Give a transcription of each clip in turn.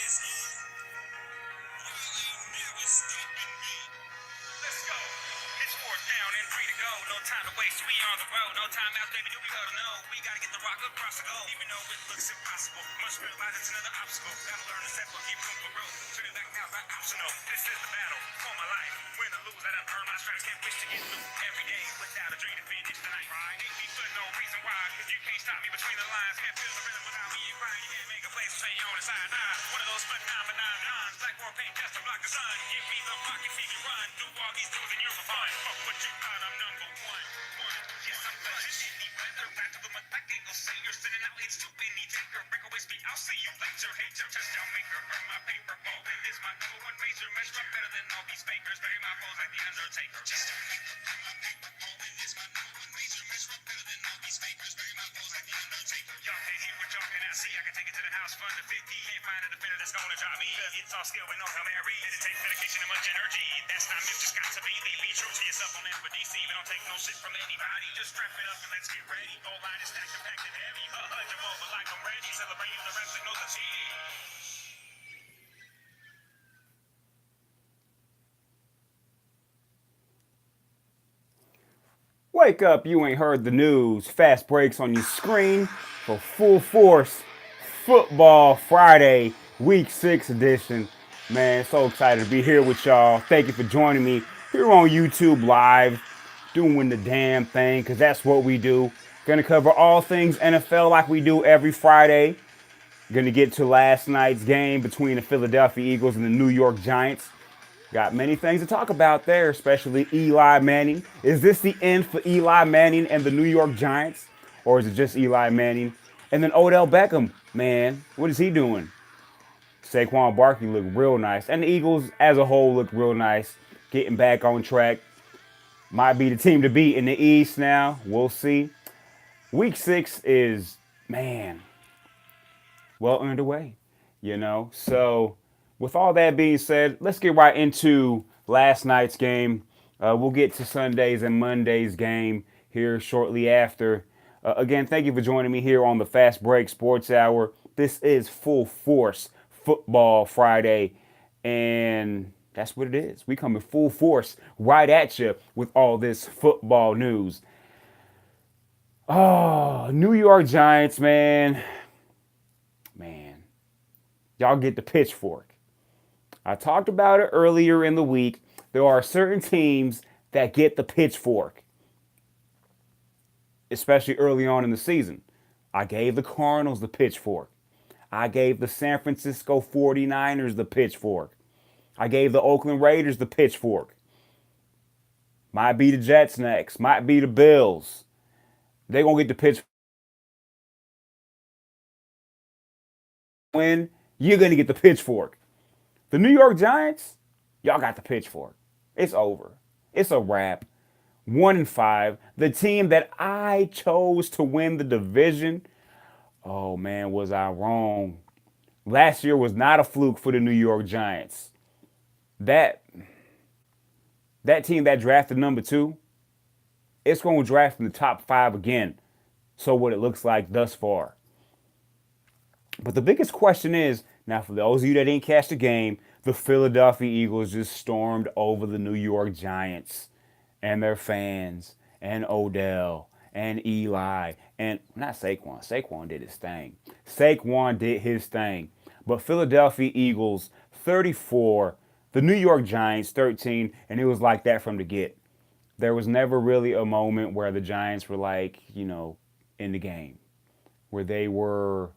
Let's go. It's fourth down and three to go. No time to waste. We on the road. No timeout, baby. Do we gotta know? We gotta get the rock across the goal. Even though it looks impossible, must realize it's another obstacle. Gotta learn to step or keep room for growth. Turning back now not optional. This is the battle for my life. Win or lose, I done earned my stripes. Can't wish to get through every day without a dream to finish the night. Right? Ain't me for no reason why. Cause you can't stop me between the lines. Can't feel the rhythm without me. You grind, you can't make a play, so stay on the sideline. One of those phenomenons. Black war paint just to block the sun. Give me the rock and see me run. Do all these dudes and you're fun. Fuck what you got, I'm number one. Yes, I'm clutch. Any weather, back to the mud, back ain't gon' say you're sending out hits to any taker. Breakaway speak, I'll see you later. Hate your touchdown maker, earn my paper. Ballin' is my number one major. Measure up better than all these fakers. Bury my foes like the Undertaker. Just to make the earn my paper. Ballin' is my number one major. Measure up better than all these fakers. Bury my foes like the Undertaker. Y'all can't hear what y'all cannot see. I can take it to the house, fun to 50. Can't find a defender that's gonna drop me. It's all skill and no Hail Mary. And it takes dedication and much energy. That's not myth, just got to be. Be true to yourself on that for DC. We don't take no shit from anybody. Just strap it up and let's get ready. Goal line is stacked and packed and heavy. Jump over like I'm ready. Celebrating the rest that knows the team. Wake up, you ain't heard the news. Fast breaks on your screen for Full Force Football Friday, Week 6 edition. Man, so excited to be here with y'all. Thank you for joining me here on YouTube Live, doing the damn thing, because that's what we do. Gonna cover all things NFL like we do every Friday. Gonna get to last night's game between the Philadelphia Eagles and the New York Giants. Got many things to talk about there, especially Eli Manning. Is this the end for Eli Manning and the New York Giants? Or is it just Eli Manning? And then Odell Beckham, man, what is he doing? Saquon Barkley looked real nice. And the Eagles as a whole looked real nice. Getting back on track. Might be the team to beat in the East now. We'll see. Week 6 is, man, well underway, you know? So with all that being said, let's get right into last night's game. We'll get to Sunday's and Monday's game here shortly after. Again, thank you for joining me here on the Fast Break Sports Hour. This is Full Force Football Friday, and that's what it is. We come in full force right at you with all this football news. Oh, New York Giants, man. Man, y'all get the pitchfork. I talked about it earlier in the week. There are certain teams that get the pitchfork, especially early on in the season. I gave the Cardinals the pitchfork. I gave the San Francisco 49ers the pitchfork. I gave the Oakland Raiders the pitchfork. Might be the Jets next. Might be the Bills. They're going to get the pitchfork. When you're going to get the pitchfork. The New York Giants, y'all got the pitchfork. It's over. It's a wrap. 1-5. The team that I chose to win the division. Oh man, was I wrong? Last year was not a fluke for the New York Giants. That team that drafted number 2, it's going to draft in the top 5 again. So what it looks like thus far. But the biggest question is, now for those of you that didn't catch the game, the Philadelphia Eagles just stormed over the New York Giants and their fans and Odell and Eli and not Saquon. Saquon did his thing. Saquon did his thing. But Philadelphia Eagles 34, the New York Giants 13, and it was like that from the get. There was never really a moment where the Giants were like, in the game, where they were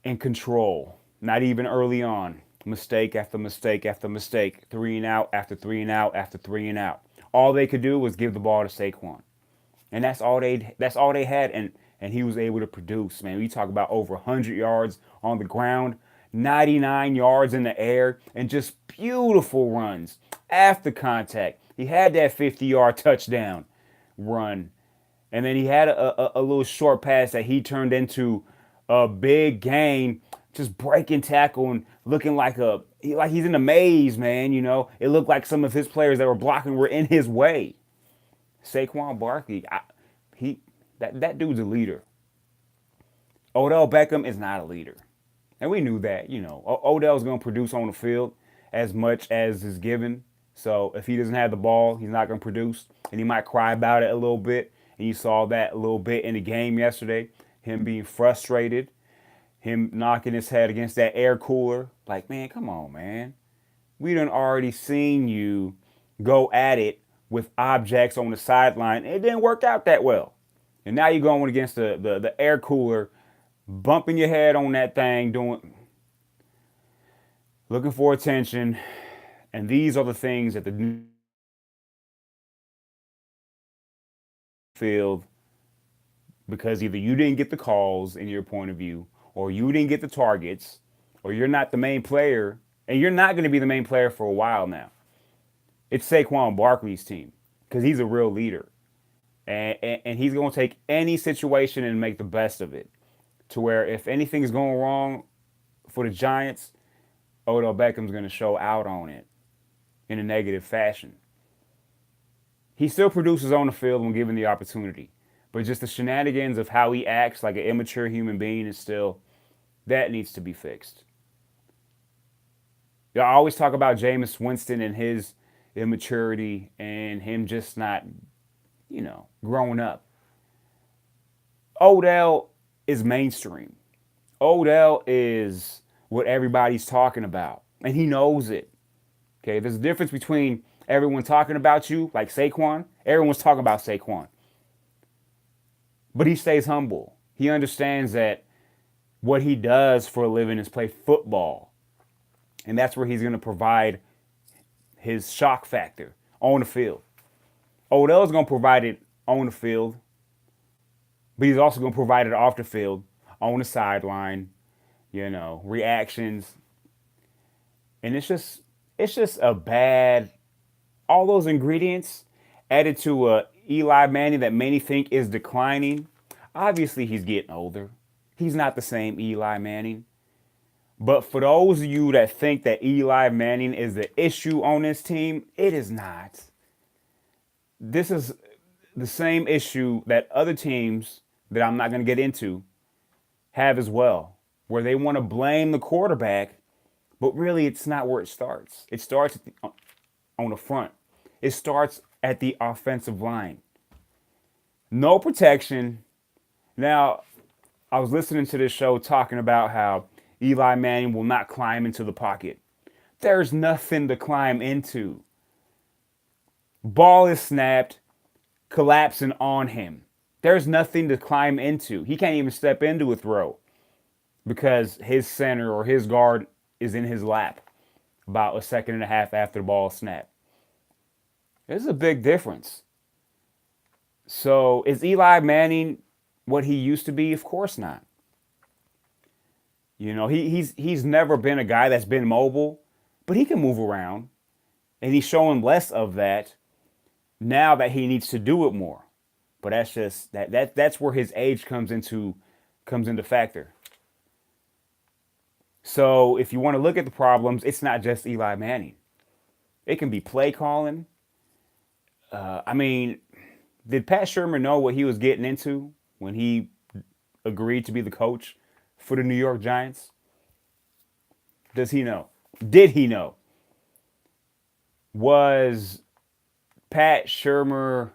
in control. Not even early on. Mistake after mistake after mistake. 3 and out after 3 and out after 3 and out. All they could do was give the ball to Saquon. And that's all they had, and he was able to produce, man. We talk about over 100 yards on the ground, 99 yards in the air, and just beautiful runs after contact. He had that 50-yard touchdown run. And then he had a little short pass that he turned into a big gain, just breaking tackle and looking like he's in a maze, man. It looked like some of his players that were blocking were in his way. Saquon Barkley, that dude's a leader. Odell Beckham is not a leader. And we knew that, Odell's going to produce on the field as much as is given. So if he doesn't have the ball, he's not going to produce. And he might cry about it a little bit. And you saw that a little bit in the game yesterday. Him being frustrated, him knocking his head against that air cooler. Like, man, come on, man. We done already seen you go at it with objects on the sideline. It didn't work out that well. And now you're going against the air cooler, bumping your head on that thing, looking for attention. And these are the things that the field, because either you didn't get the calls in your point of view, or you didn't get the targets, or you're not the main player, and you're not going to be the main player for a while now. It's Saquon Barkley's team because he's a real leader. And he's going to take any situation and make the best of it. To where if anything is going wrong for the Giants, Odell Beckham's going to show out on it in a negative fashion. He still produces on the field when given the opportunity. But just the shenanigans of how he acts like an immature human being is still, that needs to be fixed. I always talk about Jameis Winston and his immaturity and him just not, growing up. Odell is mainstream. Odell is what everybody's talking about, and he knows it. Okay, there's a difference between everyone talking about you, like Saquon. Everyone's talking about Saquon. But he stays humble. He understands that what he does for a living is play football. And that's where he's going to provide his shock factor on the field. Odell's going to provide it on the field, but he's also going to provide it off the field, on the sideline, reactions. And it's just a bad, all those ingredients added to a Eli Manning that many think is declining. Obviously, he's getting older. He's not the same Eli Manning. But for those of you that think that Eli Manning is the issue on this team, it is not. This is the same issue that other teams that I'm not going to get into have as well, where they want to blame the quarterback, but really it's not where it starts. It starts on the front. It starts at the offensive line. No protection. Now, I was listening to this show talking about how Eli Manning will not climb into the pocket. There's nothing to climb into. Ball is snapped, collapsing on him. There's nothing to climb into. He can't even step into a throw because his center or his guard is in his lap about a second and a half after the ball snapped. There's a big difference. So is Eli Manning what he used to be? Of course not. He's never been a guy that's been mobile, but he can move around. And he's showing less of that now that he needs to do it more. But that's just that's where his age comes into factor. So if you want to look at the problems, it's not just Eli Manning. It can be play calling. Did Pat Shurmur know what he was getting into when he agreed to be the coach for the New York Giants? Does he know? Did he know? Was Pat Shurmur,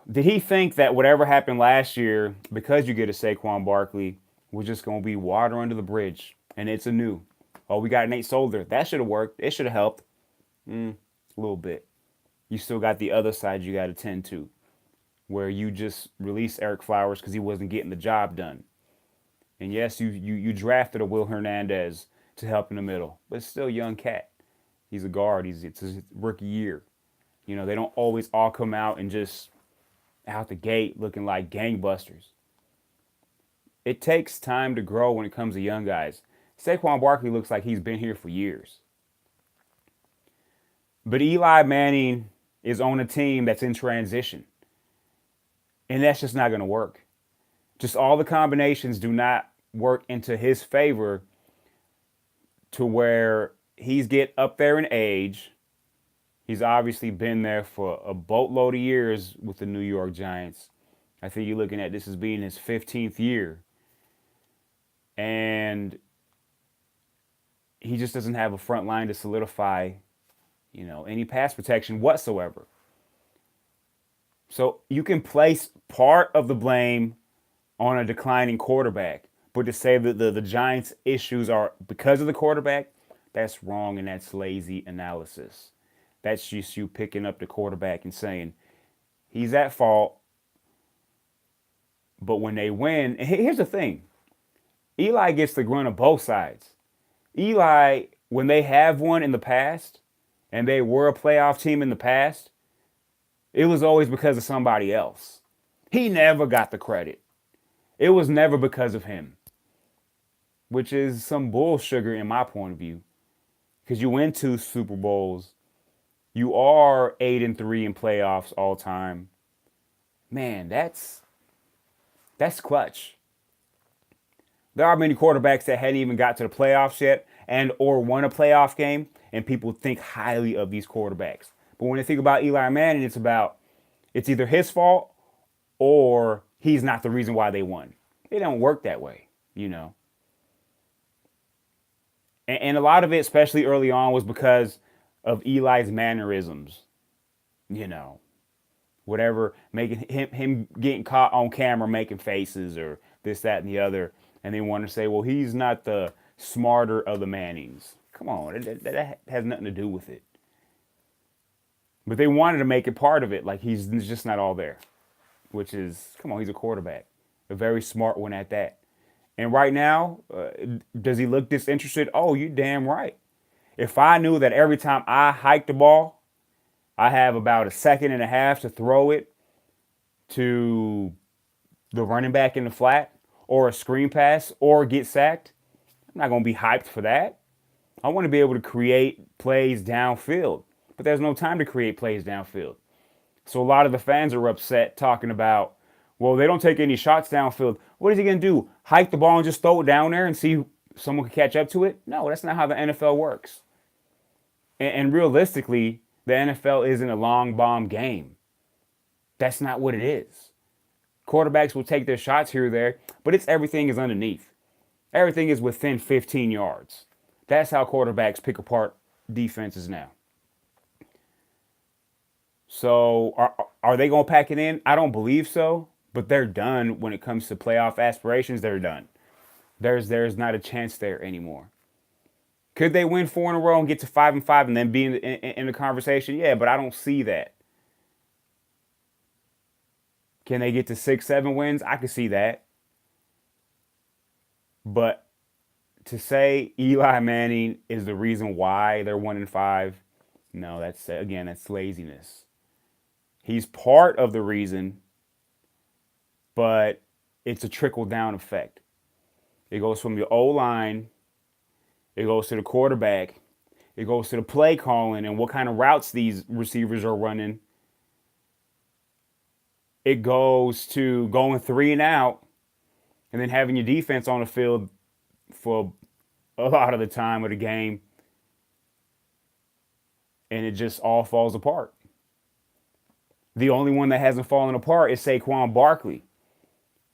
did he think that whatever happened last year, because you get a Saquon Barkley, was just going to be water under the bridge and it's anew? Oh, we got Nate Solder. That should have worked. It should have helped. A little bit. You still got the other side you got to tend to, where you just released Eric Flowers because he wasn't getting the job done. And yes, you drafted a Will Hernandez to help in the middle, but it's still a young cat. He's a guard. It's his rookie year. They don't always all come out and just out the gate looking like gangbusters. It takes time to grow when it comes to young guys. Saquon Barkley looks like he's been here for years. But Eli Manning is on a team that's in transition. And that's just not going to work. Just all the combinations do not work into his favor to where he's get up there in age. He's obviously been there for a boatload of years with the New York Giants. I think you're looking at this as being his 15th year. And he just doesn't have a front line to solidify, any pass protection whatsoever. So you can place part of the blame on a declining quarterback, but to say that the Giants' issues are because of the quarterback, that's wrong and that's lazy analysis. That's just you picking up the quarterback and saying he's at fault. But when they win, and here's the thing, Eli gets the grunt of both sides. Eli, when they have won in the past, and they were a playoff team in the past, it was always because of somebody else. He never got the credit. It was never because of him, which is some bull sugar in my point of view. Because you win 2 Super Bowls, you are 8-3 in playoffs all time. Man, that's clutch. There are many quarterbacks that hadn't even got to the playoffs yet and or won a playoff game, and people think highly of these quarterbacks. But when they think about Eli Manning, it's either his fault or he's not the reason why they won. It don't work that way, And a lot of it, especially early on, was because of Eli's mannerisms. Whatever, making him getting caught on camera making faces or this, that, and the other. And they want to say, well, he's not the smarter of the Mannings. Come on, that has nothing to do with it. But they wanted to make it part of it, like he's just not all there. Which is, come on, he's a quarterback. A very smart one at that. And right now, does he look disinterested? Oh, you damn right. If I knew that every time I hike the ball, I have about a second and a half to throw it to the running back in the flat or a screen pass or get sacked, I'm not going to be hyped for that. I want to be able to create plays downfield, but there's no time to create plays downfield. So a lot of the fans are upset talking about, well, they don't take any shots downfield. What is he going to do? Hike the ball and just throw it down there and see if someone can catch up to it? No, that's not how the NFL works. And realistically, the NFL isn't a long bomb game. That's not what it is. Quarterbacks will take their shots here or there, but everything is underneath. Everything is within 15 yards. That's how quarterbacks pick apart defenses now. So are they going to pack it in? I don't believe so, but they're done when it comes to playoff aspirations. They're done. There's not a chance there anymore. Could they win 4 in a row and get to 5-5 and then be in the conversation? Yeah, but I don't see that. Can they get to 6-7 wins? I could see that. But to say Eli Manning is the reason why they're 1-5, no, that's laziness. He's part of the reason, but it's a trickle-down effect. It goes from the O-line, it goes to the quarterback, it goes to the play calling and what kind of routes these receivers are running. It goes to going 3 and out and then having your defense on the field for a lot of the time of the game, and it just all falls apart. The only one that hasn't fallen apart is Saquon Barkley.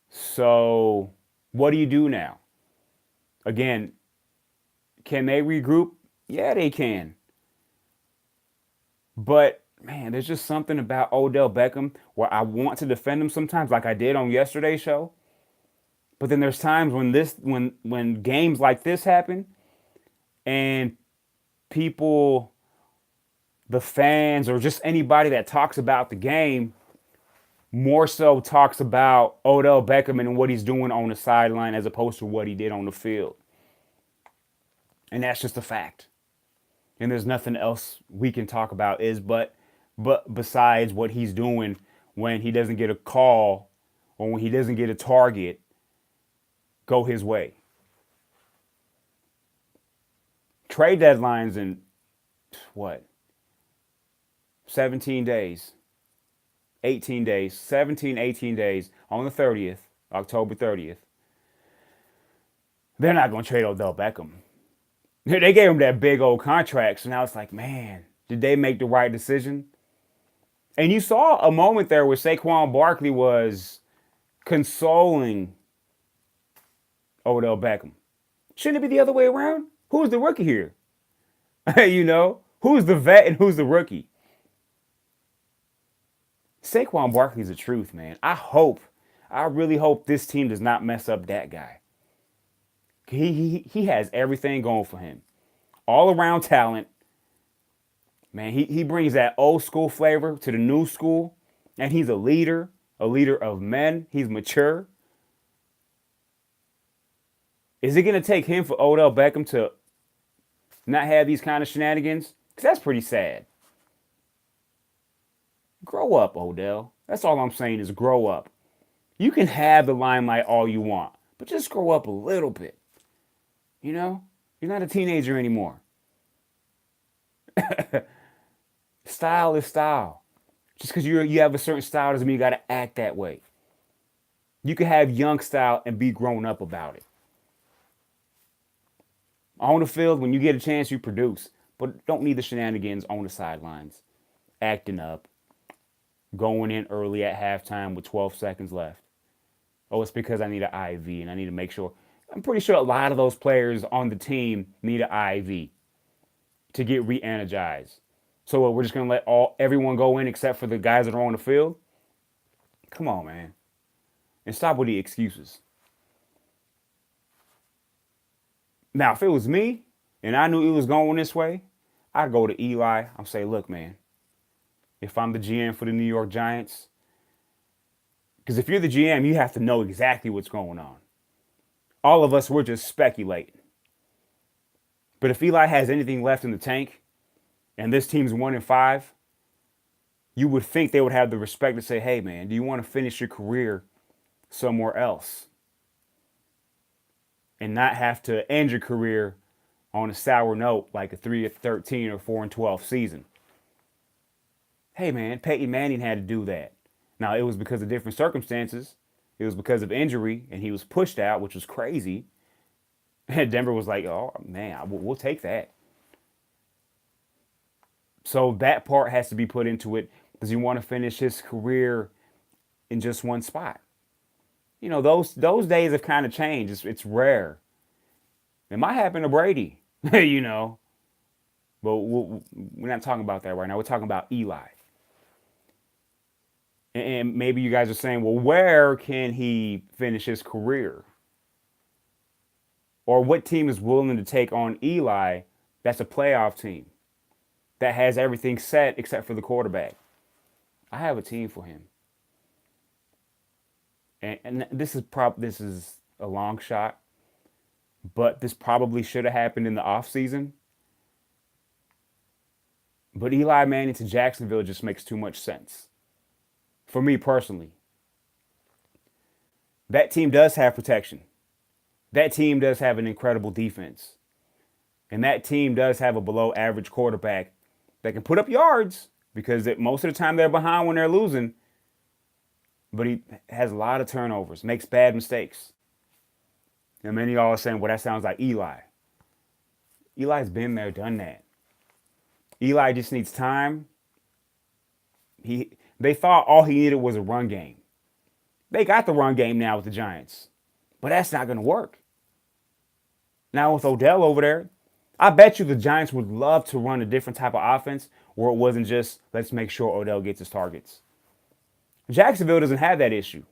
So what do you do now? Again, can they regroup? Yeah, they can. But, man, there's just something about Odell Beckham where I want to defend him sometimes like I did on yesterday's show. But then there's times when games like this happen and people, the fans or just anybody that talks about the game more so talks about Odell Beckham and what he's doing on the sideline as opposed to what he did on the field. And that's just a fact. And there's nothing else we can talk about but besides what he's doing when he doesn't get a call or when he doesn't get a target go his way. Trade deadlines in 17 days. 18 days, 17, 18 days on the 30th, October 30th. They're not going to trade Odell Beckham. They gave him that big old contract, so now it's like, man, did they make the right decision? And you saw a moment there where Saquon Barkley was consoling Odell Beckham. Shouldn't it be the other way around? Who's the rookie here? Who's the vet and who's the rookie? Saquon Barkley's the truth, man. I really hope this team does not mess up that guy. He has everything going for him. All around talent. Man, he brings that old school flavor to the new school. And he's a leader of men. He's mature. Is it going to take him for Odell Beckham to not have these kind of shenanigans? Because that's pretty sad. Grow up, Odell. That's all I'm saying is grow up. You can have the limelight all you want, but just grow up a little bit. You're not a teenager anymore. Style is style. Just because you have a certain style doesn't mean you got to act that way. You can have young style and be grown up about it. On the field, when you get a chance, you produce. But don't need the shenanigans on the sidelines. Acting up. Going in early at halftime with 12 seconds left. Oh, it's because I need an IV and I need to make sure. I'm pretty sure a lot of those players on the team need an IV to get re-energized. So we're just going to let everyone go in except for the guys that are on the field? Come on, man. And stop with the excuses. Now, if it was me and I knew it was going this way, I'd go to Eli. I'd say, look, man, if I'm the GM for the New York Giants, because if you're the GM, you have to know exactly what's going on. All of us, we're just speculating. But if Eli has anything left in the tank and this team's 1-5, you would think they would have the respect to say, hey, man, do you want to finish your career somewhere else? And not have to end your career on a sour note like a 3-13 or 4-12 season. Hey, man, Peyton Manning had to do that. Now, it was because of different circumstances. It was because of injury, and he was pushed out, which was crazy. And Denver was like, oh, man, we'll take that. So that part has to be put into it. Does he want to finish his career in just one spot? Those days have kind of changed. It's rare. It might happen to Brady, But we're not talking about that right now. We're talking about Eli. And maybe you guys are saying, well, where can he finish his career? Or what team is willing to take on Eli that's a playoff team that has everything set except for the quarterback? I have a team for him. And this is a long shot, but this probably should have happened in the offseason. But Eli Manning to Jacksonville just makes too much sense. For me personally. That team does have protection. That team does have an incredible defense. And that team does have a below average quarterback that can put up yards because most of the time they're behind when they're losing. But he has a lot of turnovers, makes bad mistakes. And many of y'all are saying, well, that sounds like Eli. Eli's been there, done that. Eli just needs time. They thought all he needed was a run game. They got the run game now with the Giants. But that's not going to work. Now with Odell over there, I bet you the Giants would love to run a different type of offense where it wasn't just, let's make sure Odell gets his targets. Jacksonville doesn't have that issue.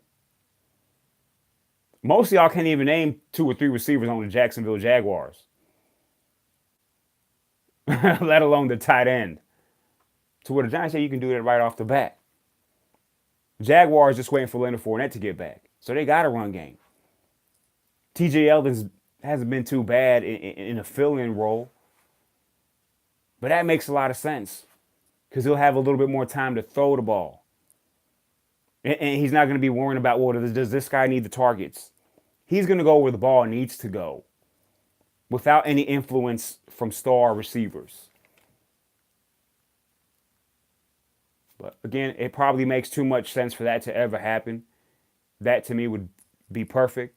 Most of y'all can't even name 2 or 3 receivers on the Jacksonville Jaguars. Let alone the tight end. To where the Giants say you can do that right off the bat. Jaguars just waiting for Leonard Fournette to get back. So they got a run game. TJ Yeldon hasn't been too bad in a fill-in role. But that makes a lot of sense. Because he'll have a little bit more time to throw the ball. And he's not going to be worrying about, well, does this guy need the targets? He's going to go where the ball needs to go. Without any influence from star receivers. But again, it probably makes too much sense for that to ever happen. That to me would be perfect.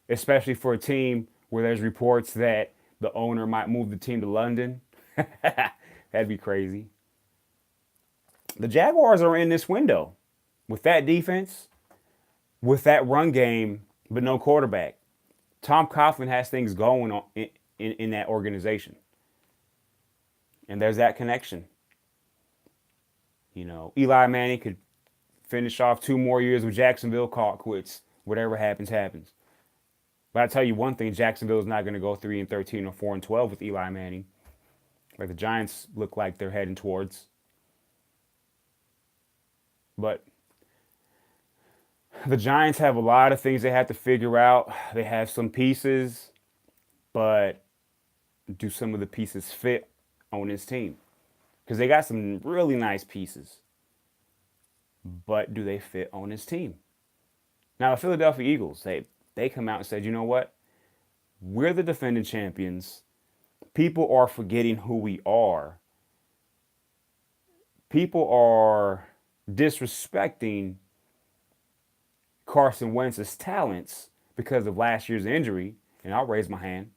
Especially for a team where there's reports that the owner might move the team to London. That'd be crazy. The Jaguars are in this window. With that defense, with that run game, but no quarterback. Tom Coughlin has things going on in that organization. And there's that connection. You know, Eli Manning could finish off 2 more years with Jacksonville, call it quits. Whatever happens, happens. But I tell you one thing, Jacksonville is not going to go 3-13 or 4-12 with Eli Manning, like the Giants look like they're heading towards. But the Giants have a lot of things they have to figure out. They have some pieces, but do some of the pieces fit on this team? Because they got some really nice pieces, but do they fit on this team? Now, the Philadelphia Eagles, they come out and said, you know what? We're the defending champions. People are forgetting who we are. People are disrespecting Carson Wentz's talents because of last year's injury. And I'll raise my hand.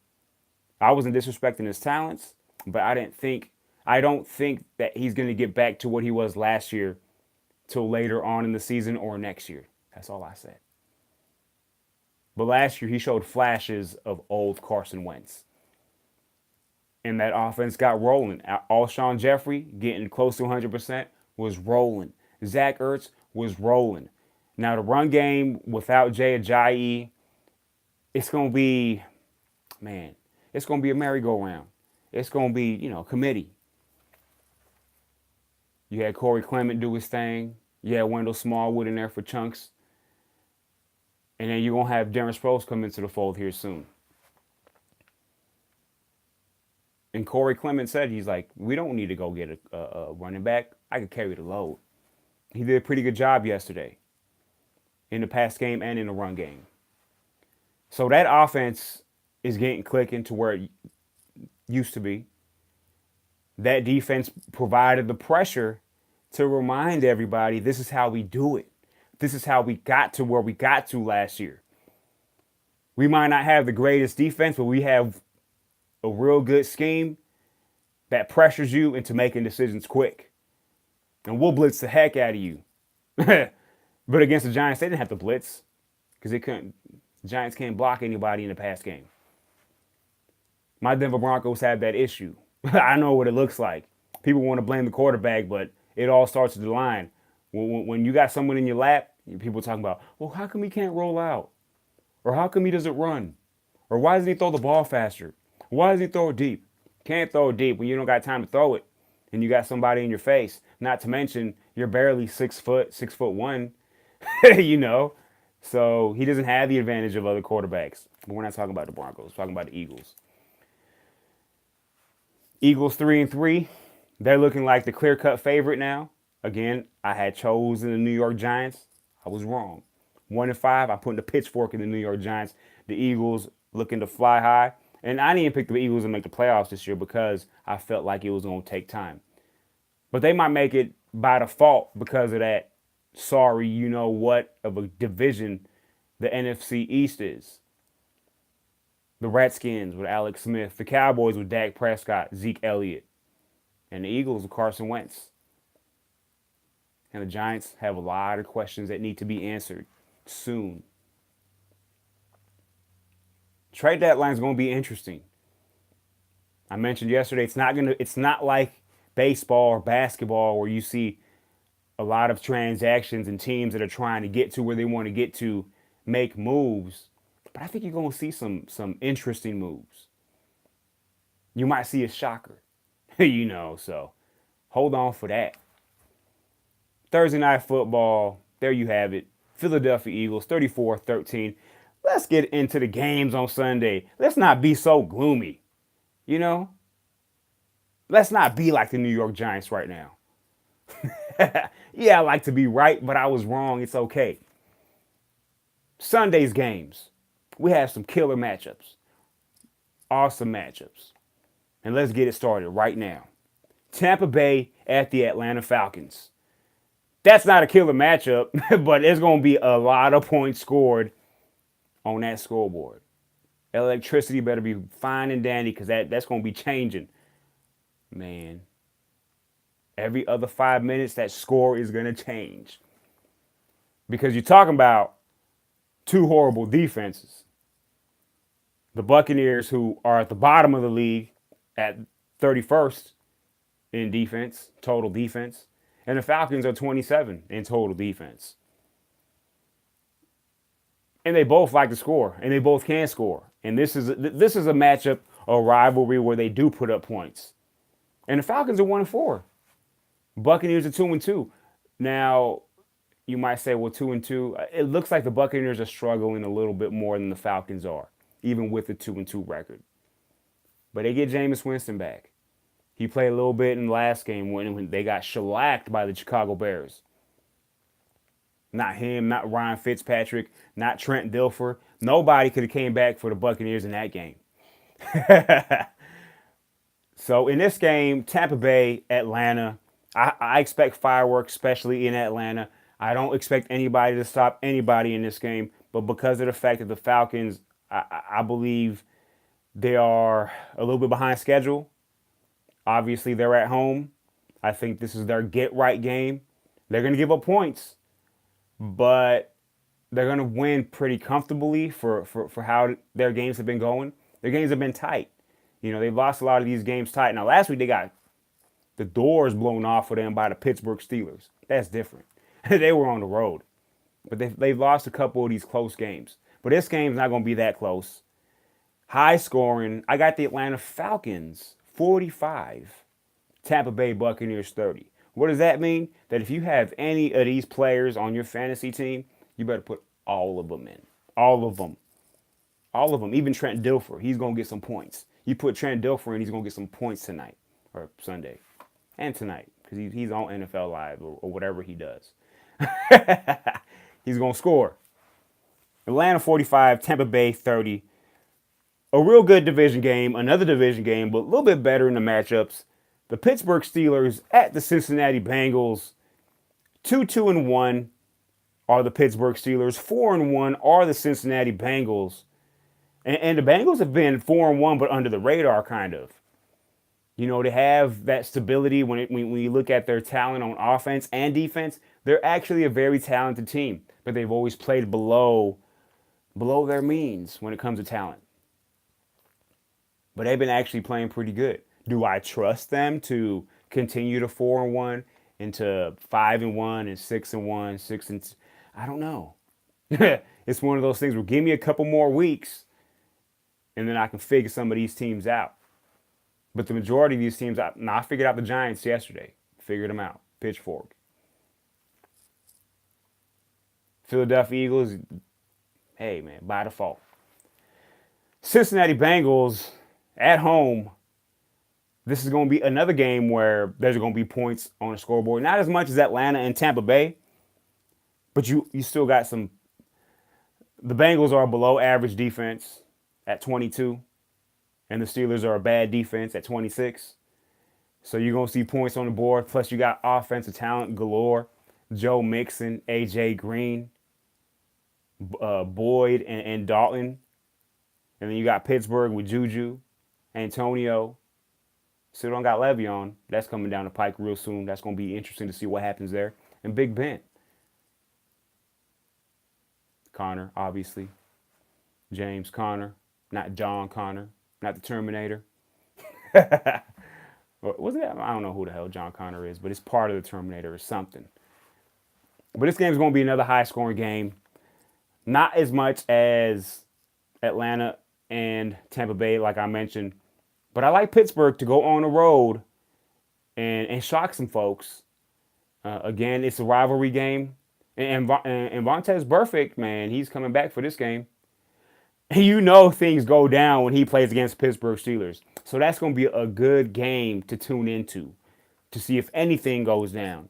I wasn't disrespecting his talents, but I don't think that he's going to get back to what he was last year till later on in the season or next year. That's all I said. But last year, he showed flashes of old Carson Wentz. And that offense got rolling. Alshon Jeffrey, getting close to 100%, was rolling. Zach Ertz was rolling. Now, the run game without Jay Ajayi, it's going to be, man, it's going to be a merry-go-round. It's going to be, committee. You had Corey Clement do his thing. You had Wendell Smallwood in there for chunks. And then you're going to have Darren Sproles come into the fold here soon. And Corey Clement said, he's like, we don't need to go get a running back. I can carry the load. He did a pretty good job yesterday in the pass game and in the run game. So that offense is getting clicking to where it used to be. That defense provided the pressure to remind everybody this is how we do it. This is how we got to where we got to last year. We might not have the greatest defense, but we have a real good scheme that pressures you into making decisions quick. And we'll blitz the heck out of you. But against the Giants, they didn't have to blitz because they couldn't. The Giants can't block anybody in the pass game. My Denver Broncos have that issue. I know what it looks like. People want to blame the quarterback, but it all starts with the line. When you got someone in your lap, people talking about, well, how come he can't roll out? Or how come he doesn't run? Or why doesn't he throw the ball faster? Why doesn't he throw it deep? Can't throw it deep when you don't got time to throw it. And you got somebody in your face. Not to mention, you're barely 6'1", So he doesn't have the advantage of other quarterbacks. But we're not talking about the Broncos. We're talking about the Eagles. Eagles 3-3. They're looking like the clear-cut favorite now. Again, I had chosen the New York Giants. I was wrong. 1-5, I put the pitchfork in the New York Giants. The Eagles looking to fly high. And I didn't pick the Eagles to make the playoffs this year because I felt like it was going to take time. But they might make it by default because of that sorry you-know-what of a division the NFC East is. The Redskins with Alex Smith. The Cowboys with Dak Prescott, Zeke Elliott. And the Eagles with Carson Wentz. And the Giants have a lot of questions that need to be answered soon. Trade deadline is going to be interesting. I mentioned yesterday it's not like baseball or basketball where you see a lot of transactions and teams that are trying to get to where they want to get to make moves. But I think you're going to see some interesting moves. You might see a shocker. So hold on for that. Thursday Night Football, there you have it. Philadelphia Eagles, 34-13. Let's get into the games on Sunday. Let's not be so gloomy, Let's not be like the New York Giants right now. Yeah, I like to be right, but I was wrong. It's okay. Sunday's games. We have some killer matchups. Awesome matchups. And let's get it started right now. Tampa Bay at the Atlanta Falcons. That's not a killer matchup, but there's going to be a lot of points scored on that scoreboard. Electricity better be fine and dandy because that's going to be changing. Man, every other 5 minutes, that score is going to change. Because you're talking about two horrible defenses. The Buccaneers, who are at the bottom of the league at 31st in defense, total defense, and the Falcons are 27 in total defense. And they both like to score, and they both can score. And this is a matchup, a rivalry where they do put up points. And the Falcons are 1-4. Buccaneers are 2-2. Now, you might say, well, 2-2. It looks like the Buccaneers are struggling a little bit more than the Falcons are, even with the 2-2 record. But they get Jameis Winston back. He played a little bit in the last game when they got shellacked by the Chicago Bears. Not him, not Ryan Fitzpatrick, not Trent Dilfer. Nobody could have came back for the Buccaneers in that game. So in this game, Tampa Bay, Atlanta, I expect fireworks, especially in Atlanta. I don't expect anybody to stop anybody in this game, but because of the fact that the Falcons, I believe they are a little bit behind schedule. Obviously, they're at home. I think this is their get-right game. They're going to give up points, but they're going to win pretty comfortably for how their games have been going. Their games have been tight. You know, they've lost a lot of these games tight. Now, last week they got the doors blown off for them by the Pittsburgh Steelers. That's different. They were on the road. But they've lost a couple of these close games. But this game's not going to be that close. High scoring. I got the Atlanta Falcons 45. Tampa Bay Buccaneers 30. What does that mean? That if you have any of these players on your fantasy team, you better put all of them in. All of them. All of them. Even Trent Dilfer. He's going to get some points. You put Trent Dilfer in, he's going to get some points tonight. Or Sunday. And tonight. Because he's on NFL Live or whatever he does. He's going to score. Atlanta 45, Tampa Bay 30. A real good division game. Another division game, but a little bit better in the matchups. The Pittsburgh Steelers at the Cincinnati Bengals. 2-1 are the Pittsburgh Steelers. 4-1 are the Cincinnati Bengals. And the Bengals have been 4-1, but under the radar, kind of. You know, they have that stability when you look at their talent on offense and defense. They're actually a very talented team, but they've always played below their means when it comes to talent. But they've been actually playing pretty good. Do I trust them to continue to 4-1 into 5-1 and 6-1, 6-2? I don't know. It's one of those things where give me a couple more weeks, and then I can figure some of these teams out. But the majority of these teams, I figured out the Giants yesterday. Figured them out. Pitchfork. Philadelphia Eagles, hey, man, by default. Cincinnati Bengals at home. This is going to be another game where there's going to be points on the scoreboard. Not as much as Atlanta and Tampa Bay, but you still got some. The Bengals are a below average defense at 22, and the Steelers are a bad defense at 26. So you're going to see points on the board. Plus, you got offensive talent galore. Joe Mixon, A.J. Green, Boyd, and Dalton. And then you got Pittsburgh with Juju, Antonio. Still don't got Le'Veon. That's coming down the pike real soon. That's going to be interesting to see what happens there. And Big Ben. Connor, obviously. James Conner. Not John Connor. Not the Terminator. Was it? I don't know who the hell John Connor is, but it's part of the Terminator or something. But this game is going to be another high-scoring game. Not as much as Atlanta and Tampa Bay, like I mentioned. But I like Pittsburgh to go on the road and shock some folks. Again, it's a rivalry game. And Vontaze Burfict, man, he's coming back for this game. And you know things go down when he plays against Pittsburgh Steelers. So that's going to be a good game to tune into to see if anything goes down.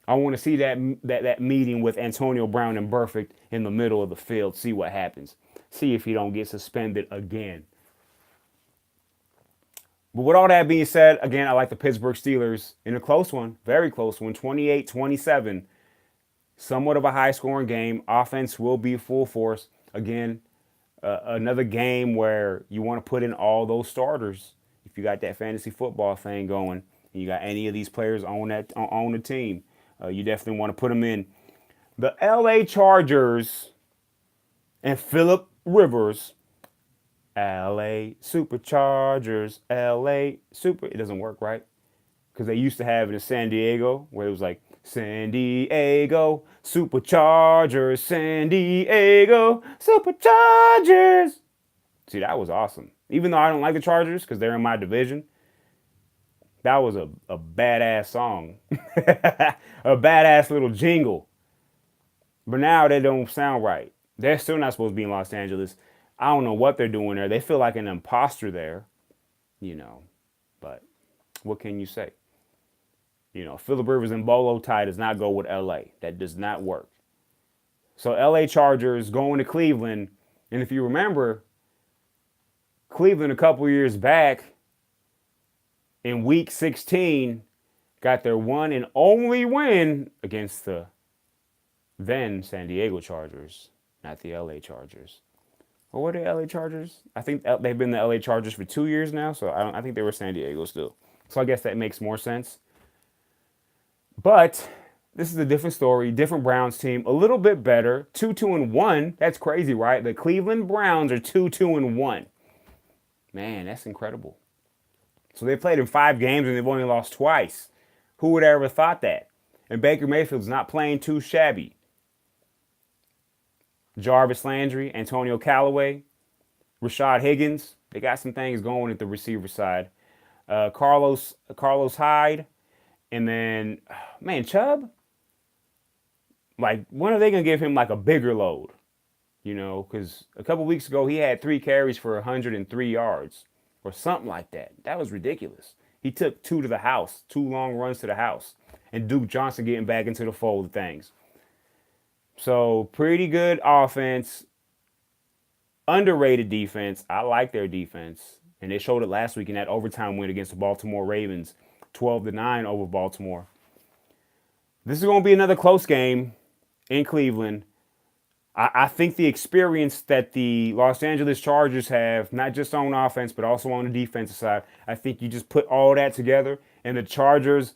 I want to see that meeting with Antonio Brown and Burfict in the middle of the field, see what happens. See if he don't get suspended again. But with all that being said, again, I like the Pittsburgh Steelers in a close one, very close one, 28-27. Somewhat of a high-scoring game. Offense will be full force. Again, another game where you want to put in all those starters. If you got that fantasy football thing going, and you got any of these players on the team, you definitely want to put them in. The LA Chargers and Phillip Rivers LA Superchargers, LA Super. It doesn't work, right? Because they used to have it in San Diego where it was like San Diego Superchargers, San Diego Superchargers. See, that was awesome. Even though I don't like the Chargers because they're in my division, that was a badass song, a badass little jingle. But now they don't sound right. They're still not supposed to be in Los Angeles. I don't know what they're doing there. They feel like an imposter there, you know. But what can you say? You know, Phillip Rivers and Bolo tie does not go with LA. That does not work. So LA Chargers going to Cleveland. And if you remember, Cleveland a couple years back in week 16 got their one and only win against the then San Diego Chargers, not the LA Chargers. Or were they LA Chargers? I think they've been the LA Chargers for 2 years now, so I think they were San Diego still. So I guess that makes more sense. But this is a different story, different Browns team, a little bit better, 2-2-1. That's crazy, right? The Cleveland Browns are 2-2-1. Man, that's incredible. So they played in 5 games and they've only lost twice. Who would have ever thought that? And Baker Mayfield's not playing too shabby. Jarvis Landry, Antonio Callaway, Rashad Higgins. They got some things going at the receiver side. Carlos Hyde. And then, man, Chubb. Like, when are they going to give him like a bigger load? You know, because a couple weeks ago he had 3 carries for 103 yards or something like that. That was ridiculous. He took 2 to the house, 2 long runs to the house. And Duke Johnson getting back into the fold of things. So, pretty good offense. Underrated defense. I like their defense. And they showed it last week in that overtime win against the Baltimore Ravens. 12-9 over Baltimore. This is going to be another close game in Cleveland. I think the experience that the Los Angeles Chargers have, not just on offense, but also on the defensive side, I think you just put all that together. And the Chargers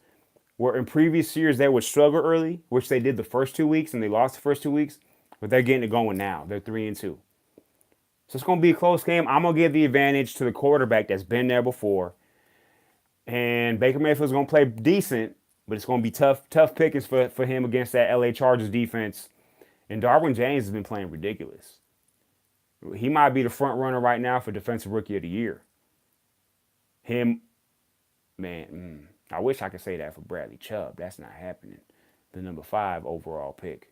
were in previous years, they would struggle early, which they did the first 2 weeks, and they lost the first 2 weeks. But they're getting it going now. They're 3-2. So it's going to be a close game. I'm going to give the advantage to the quarterback that's been there before. And Baker Mayfield's going to play decent, but it's going to be tough pickings for him against that LA Chargers defense. And Darwin James has been playing ridiculous. He might be the front runner right now for Defensive Rookie of the Year. Him, man, I wish I could say that for Bradley Chubb. That's not happening. The number 5 overall pick.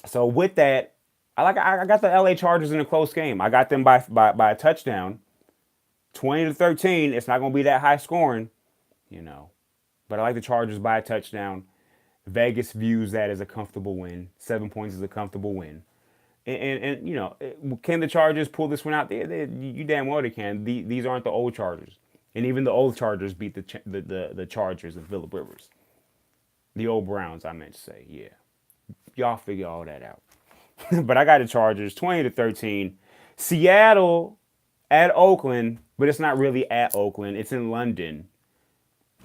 So with that, I got the LA Chargers in a close game. I got them by a touchdown. 20-13. It's not going to be that high scoring, you know. But I like the Chargers by a touchdown. Vegas views that as a comfortable win. 7 points is a comfortable win. And you know, can the Chargers pull this one out? You damn well they can. These aren't the old Chargers. And even the old Chargers beat the Chargers of Phillip Rivers. The old Browns, I meant to say, yeah. Y'all figure all that out. But I got the Chargers, 20-13. Seattle at Oakland, but it's not really at Oakland. It's in London.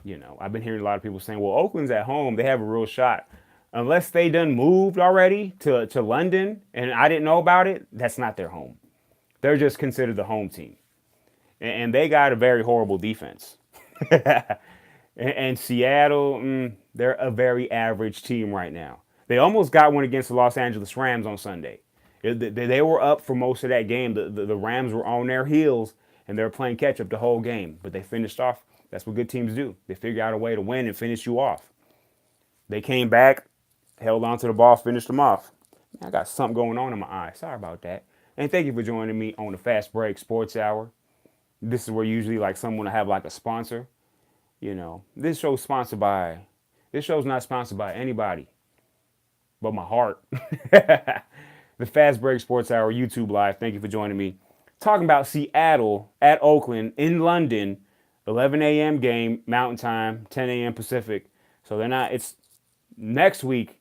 You know, I've been hearing a lot of people saying, well, Oakland's at home. They have a real shot. Unless they done moved already to London and I didn't know about it, that's not their home. They're just considered the home team. And they got a very horrible defense. And Seattle, they're a very average team right now. They almost got one against the Los Angeles Rams on Sunday. They were up for most of that game. The Rams were on their heels, and they were playing catch-up the whole game. But they finished off. That's what good teams do. They figure out a way to win and finish you off. They came back, held on to the ball, finished them off. I got something going on in my eye. Sorry about that. And thank you for joining me on the Fast Break Sports Hour. This is where usually like someone will have like a sponsor. You know, this show's not sponsored by anybody but my heart. The Fast Break Sports Hour YouTube Live. Thank you for joining me. Talking about Seattle at Oakland in London. 11 a.m. game, Mountain Time, 10 a.m. Pacific. So they're not, it's next week,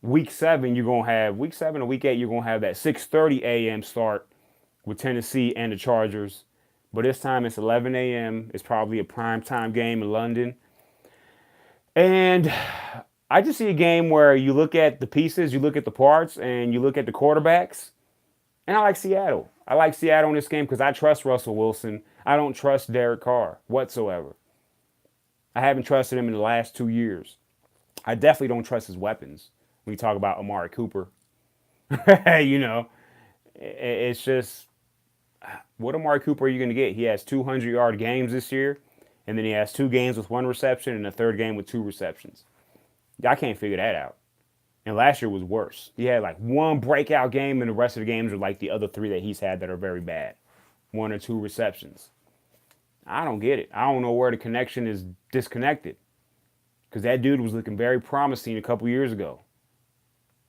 week 7, you're going to have, week 7 or week 8, you're going to have that 6:30 a.m. start with Tennessee and the Chargers. But this time it's 11 a.m. It's probably a prime time game in London. And I just see a game where you look at the pieces, you look at the parts, and you look at the quarterbacks, And I like Seattle. I like Seattle in this game because I trust Russell Wilson. I don't trust Derek Carr whatsoever. I haven't trusted him in the last 2 years. I definitely don't trust his weapons when you talk about Amari Cooper. you know, it's just, what Amari Cooper are you going to get? He has 200-yard games this year, and then he has 2 games with 1 reception and a third game with 2 receptions. I can't figure that out. And last year was worse. He had like 1 breakout game, and the rest of the games are like the other 3 that he's had that are very bad. 1 or 2 receptions. I don't get it. I don't know where the connection is disconnected. Because that dude was looking very promising a couple years ago.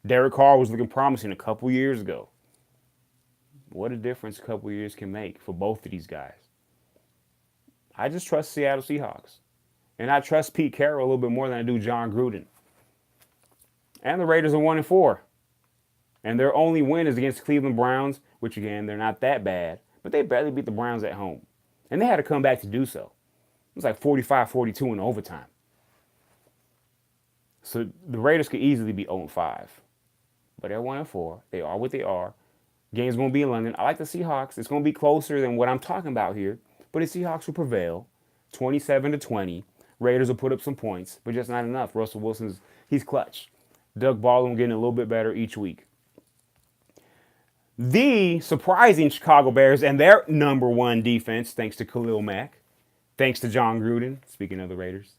Derek Carr was looking promising a couple years ago. What a difference a couple years can make for both of these guys. I just trust Seattle Seahawks. And I trust Pete Carroll a little bit more than I do John Gruden. And the Raiders are 1-4. And their only win is against Cleveland Browns, which again, they're not that bad. But they barely beat the Browns at home. And they had to come back to do so. It was like 45-42 in overtime. So the Raiders could easily be 0-5. But they're 1-4. They are what they are. Game's going to be in London. I like the Seahawks. It's going to be closer than what I'm talking about here. But the Seahawks will prevail. 27-20. Raiders will put up some points, but just not enough. Russell Wilson's, he's clutch. Doug Baldwin getting a little bit better each week. The surprising Chicago Bears and their number 1 defense, thanks to Khalil Mack, thanks to John Gruden, speaking of the Raiders,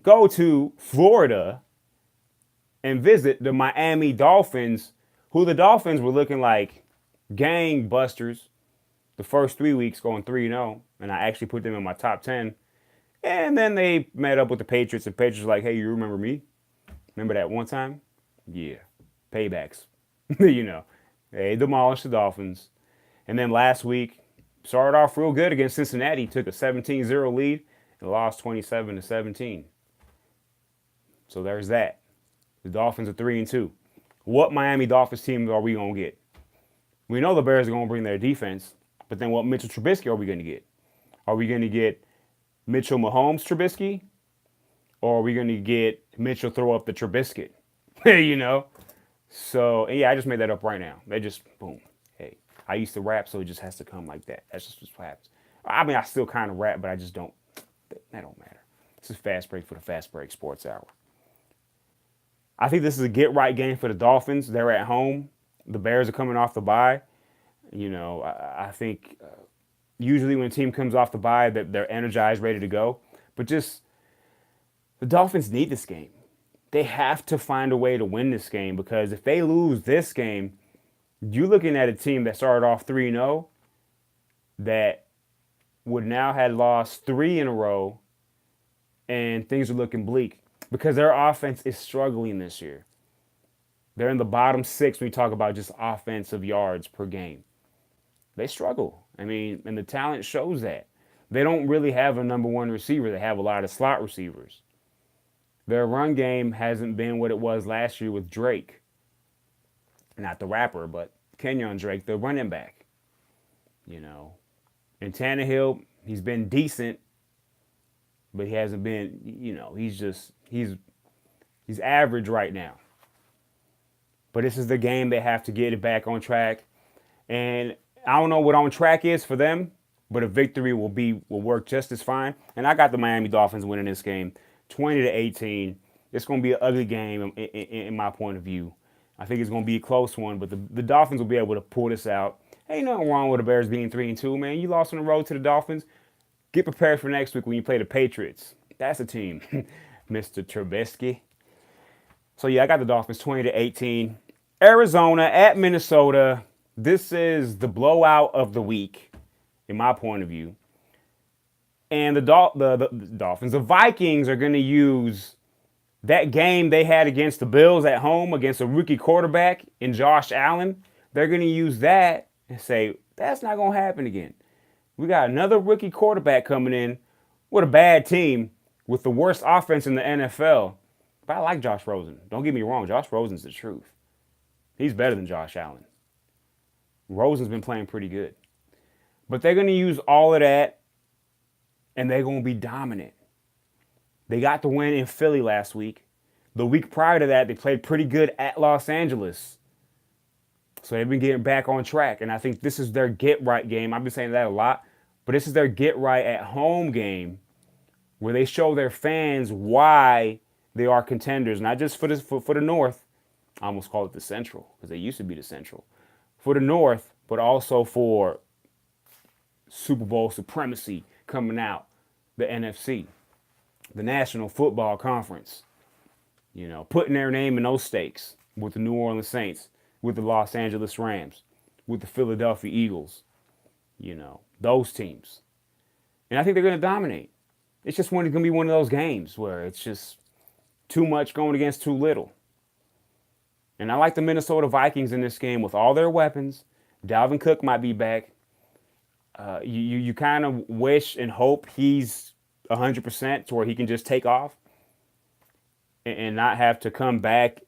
go to Florida and visit the Miami Dolphins, who the Dolphins were looking like gangbusters the first 3 weeks, going 3-0, and I actually put them in my top 10. And then they met up with the Patriots, and Patriots were like, hey, you remember me? Remember that one time? Yeah. Paybacks. They demolished the Dolphins. And then last week, started off real good against Cincinnati, took a 17-0 lead, and lost 27-17. So there's that. The Dolphins are 3-2. What Miami Dolphins team are we going to get? We know the Bears are going to bring their defense, but then what Mitchell Trubisky are we going to get? Are we going to get Mitchell Mahomes Trubisky? Or are we going to get Mitchell throw up the Trubisky? So, yeah, I just made that up right now. They just, boom. Hey, I used to rap, so it just has to come like that. That's just what happens. I mean, I still kind of rap, but I just don't. That don't matter. This is Fast Break for the Fast Break Sports Hour. I think this is a get-right game for the Dolphins. They're at home. The Bears are coming off the bye. I think usually when a team comes off the bye, they're energized, ready to go. But just the Dolphins need this game. They have to find a way to win this game, because if they lose this game, you're looking at a team that started off 3-0 that would now have lost 3 in a row, and things are looking bleak because their offense is struggling this year. They're in the bottom 6 when you talk about just offensive yards per game. They struggle. I mean, and the talent shows that. They don't really have a number 1 receiver. They have a lot of slot receivers. Their run game hasn't been what it was last year with Drake. Not the rapper, but Kenyon Drake, the running back. And Tannehill, he's been decent, but he hasn't been, he's average right now. But this is the game they have to get it back on track. And I don't know what on track is for them, but a victory will work just as fine. And I got the Miami Dolphins winning this game 20-18. It's going to be an ugly game in my point of view. I think it's going to be a close one, but the Dolphins will be able to pull this out. Ain't nothing wrong with the Bears being 3-2, man. You lost on the road to the Dolphins. Get prepared for next week when you play the Patriots. That's a team, Mr. Trubisky. So, yeah, I got the Dolphins 20-18. Arizona at Minnesota. This is the blowout of the week, in my point of view. And the Dolphins, the Vikings are going to use that game they had against the Bills at home against a rookie quarterback in Josh Allen. They're going to use that and say, that's not going to happen again. We got another rookie quarterback coming in with a bad team with the worst offense in the NFL. But I like Josh Rosen. Don't get me wrong. Josh Rosen's the truth. He's better than Josh Allen. Rosen's been playing pretty good. But they're going to use all of that, and they're going to be dominant. They got the win in Philly last week. The week prior to that, they played pretty good at Los Angeles. So they've been getting back on track. And I think this is their get right game. I've been saying that a lot, but this is their get right at home game where they show their fans why they are contenders, not just for the North. I almost call it the Central because they used to be the Central. For the North, but also for Super Bowl supremacy coming out, the NFC, the National Football Conference, putting their name in those stakes with the New Orleans Saints, with the Los Angeles Rams, with the Philadelphia Eagles, those teams. And I think they're going to dominate. It's just going to be one of those games where it's just too much going against too little. And I like the Minnesota Vikings in this game with all their weapons. Dalvin Cook might be back. You kind of wish and hope he's 100% to where he can just take off and not have to come back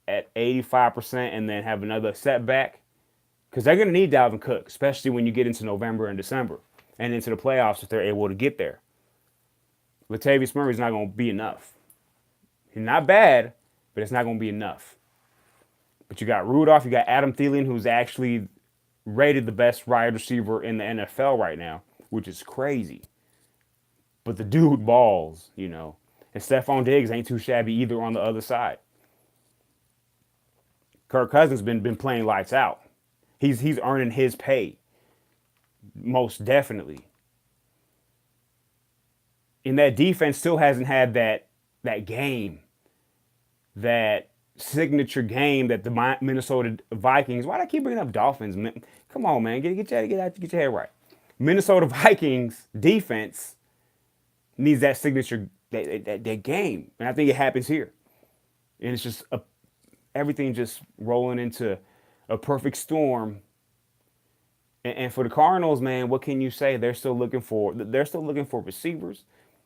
at 85% and then have another setback. Because they're going to need Dalvin Cook, especially when you get into November and December and into the playoffs if they're able to get there. Latavius Murray's not going to be enough. He's not bad, but it's not going to be enough. But you got Rudolph, you got Adam Thielen, who's actually rated the best wide receiver in the NFL right now, which is crazy. But the dude balls, And Stephon Diggs ain't too shabby either on the other side. Kirk Cousins been playing lights out. He's earning his pay, most definitely. And that defense still hasn't had that game, that signature game that the Minnesota Vikings. Why do I keep bringing up Dolphins? Man? Come on, man, get your head right. Minnesota Vikings defense needs that signature that game, and I think it happens here. And it's just everything just rolling into a perfect storm. And for the Cardinals, man, what can you say? They're still looking for receivers.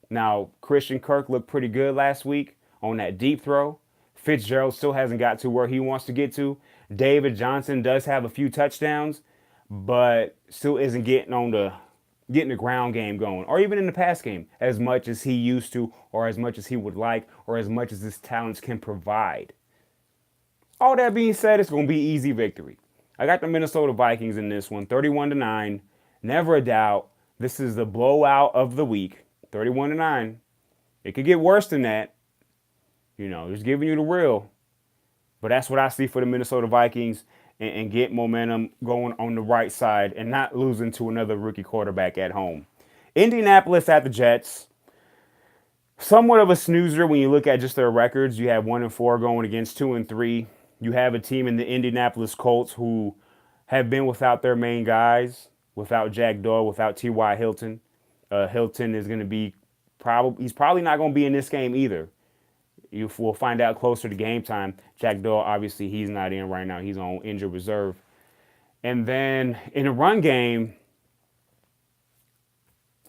Now, Christian Kirk looked pretty good last week on that deep throw. Fitzgerald still hasn't got to where he wants to get to. David Johnson does have a few touchdowns, but still isn't getting the ground game going, or even in the pass game as much as he used to, or as much as he would like, or as much as his talents can provide. All that being said, it's going to be easy victory. I got the Minnesota Vikings in this one, 31-9. Never a doubt. This is the blowout of the week, 31-9. It could get worse than that. Just giving you the real. But that's what I see for the Minnesota Vikings and get momentum going on the right side and not losing to another rookie quarterback at home. Indianapolis at the Jets. Somewhat of a snoozer when you look at just their records. You have 1-4 going against 2-3. You have a team in the Indianapolis Colts who have been without their main guys, without Jack Doyle, without T.Y. Hilton. Hilton is going to be he's probably not going to be in this game either. You will find out closer to game time. Jack Doyle, obviously, he's not in right now. He's on injured reserve. And then in the run game,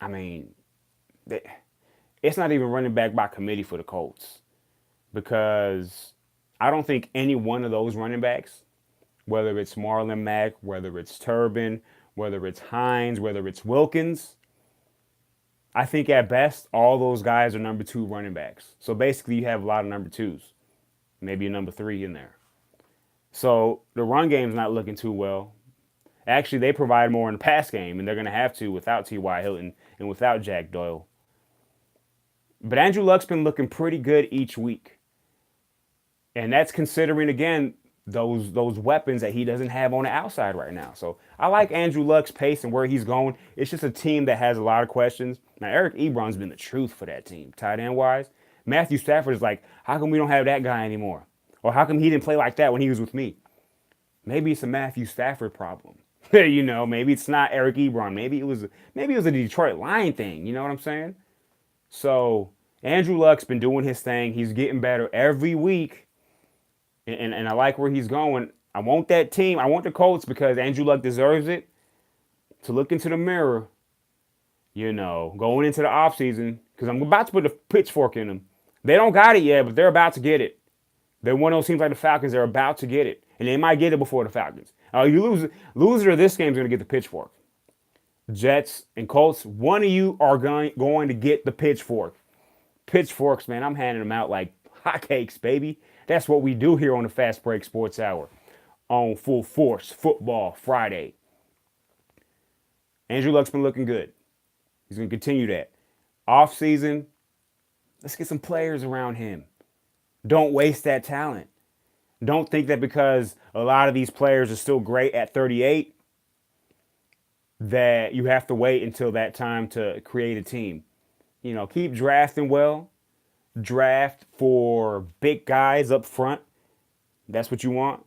I mean, it's not even running back by committee for the Colts because I don't think any one of those running backs, whether it's Marlon Mack, whether it's Turbin, whether it's Hines, whether it's Wilkins, I think at best, all those guys are number 2 running backs. So basically, you have a lot of number 2s, maybe a number 3 in there. So the run game's not looking too well. Actually, they provide more in the pass game, and they're going to have to without T.Y. Hilton and without Jack Doyle. But Andrew Luck's been looking pretty good each week. And that's considering, again, those weapons that he doesn't have on the outside right now. So I like Andrew Luck's pace and where he's going. It's just a team that has a lot of questions. Now, Eric Ebron's been the truth for that team, tight end wise. Matthew Stafford is like, how come we don't have that guy anymore? Or how come he didn't play like that when he was with me? Maybe it's a Matthew Stafford problem. Maybe it's not Eric Ebron. Maybe it was a Detroit Lion thing. You know what I'm saying? So Andrew Luck's been doing his thing. He's getting better every week. And I like where he's going. I want that team. I want the Colts because Andrew Luck deserves it to look into the mirror, going into the offseason because I'm about to put a pitchfork in them. They don't got it yet, but they're about to get it. They're one of those teams like the Falcons. They're about to get it. And they might get it before the Falcons. You loser of this game is going to get the pitchfork. Jets and Colts, one of you are going to get the pitchfork. Pitchforks, man, I'm handing them out like hotcakes, baby. That's what we do here on the Fast Break Sports Hour. on Full Force Football Friday. Andrew Luck's been looking good. He's going to continue that. Off season, let's get some players around him. Don't waste that talent. Don't think that because a lot of these players are still great at 38 that you have to wait until that time to create a team. You know, keep drafting well. Draft for big guys up front. That's what you want.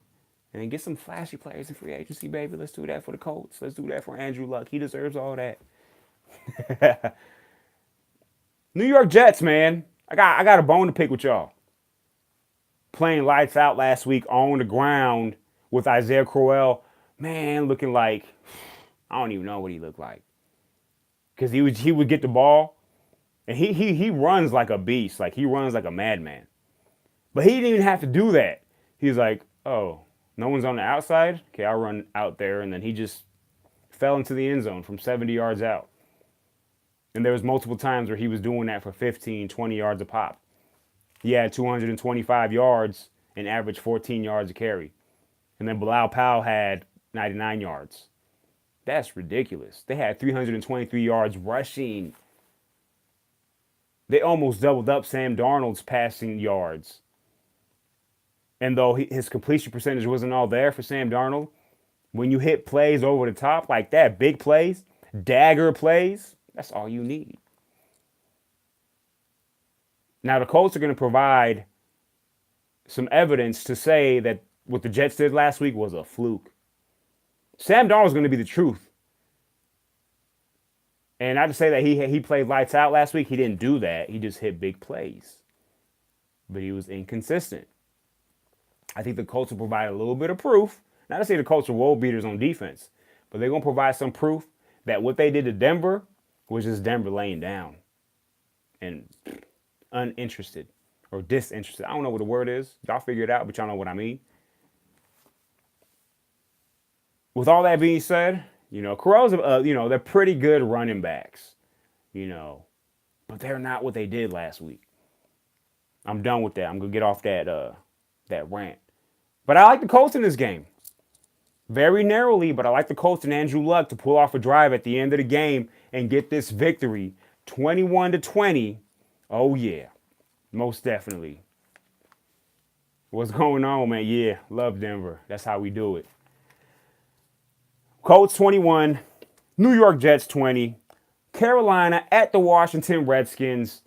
And then get some flashy players in free agency, baby. Let's do that for the Colts. Let's do that for Andrew Luck. He deserves all that. New York Jets, man. I got a bone to pick with y'all. Playing lights out last week on the ground with Isaiah Crowell. Man, looking like, I don't even know what he looked like. Because he would get the ball, and he runs like a beast. Like, he runs like a madman. But he didn't even have to do that. He's like, oh, no one's on the outside? Okay, I'll run out there. And then he just fell into the end zone from 70 yards out. And there was multiple times where he was doing that for 15, 20 yards a pop. He had 225 yards and averaged 14 yards a carry. And then Bilal Powell had 99 yards. That's ridiculous. They had 323 yards rushing. They almost doubled up Sam Darnold's passing yards. And though his completion percentage wasn't all there for Sam Darnold, when you hit plays over the top like that, big plays, dagger plays, that's all you need. Now, the Colts are going to provide some evidence to say that what the Jets did last week was a fluke. Sam Darnold is going to be the truth. And not to say that he played lights out last week. He didn't do that. He just hit big plays. But he was inconsistent. I think the Colts will provide a little bit of proof. Not to say the Colts are world beaters on defense, but they're going to provide some proof that what they did to Denver was just Denver laying down and uninterested or disinterested. I don't know what the word is. Y'all figure it out, but y'all know what I mean. With all that being said, you know, Corral's, they're pretty good running backs, but they're not what they did last week. I'm done with that. I'm going to get off that rant. But I like the Colts in this game. Very narrowly, but I like the Colts and Andrew Luck to pull off a drive at the end of the game and get this victory 21-20. Oh, yeah. Most definitely. What's going on, man? Yeah, love Denver. That's how we do it. Colts 21, New York Jets 20, Carolina at the Washington Redskins.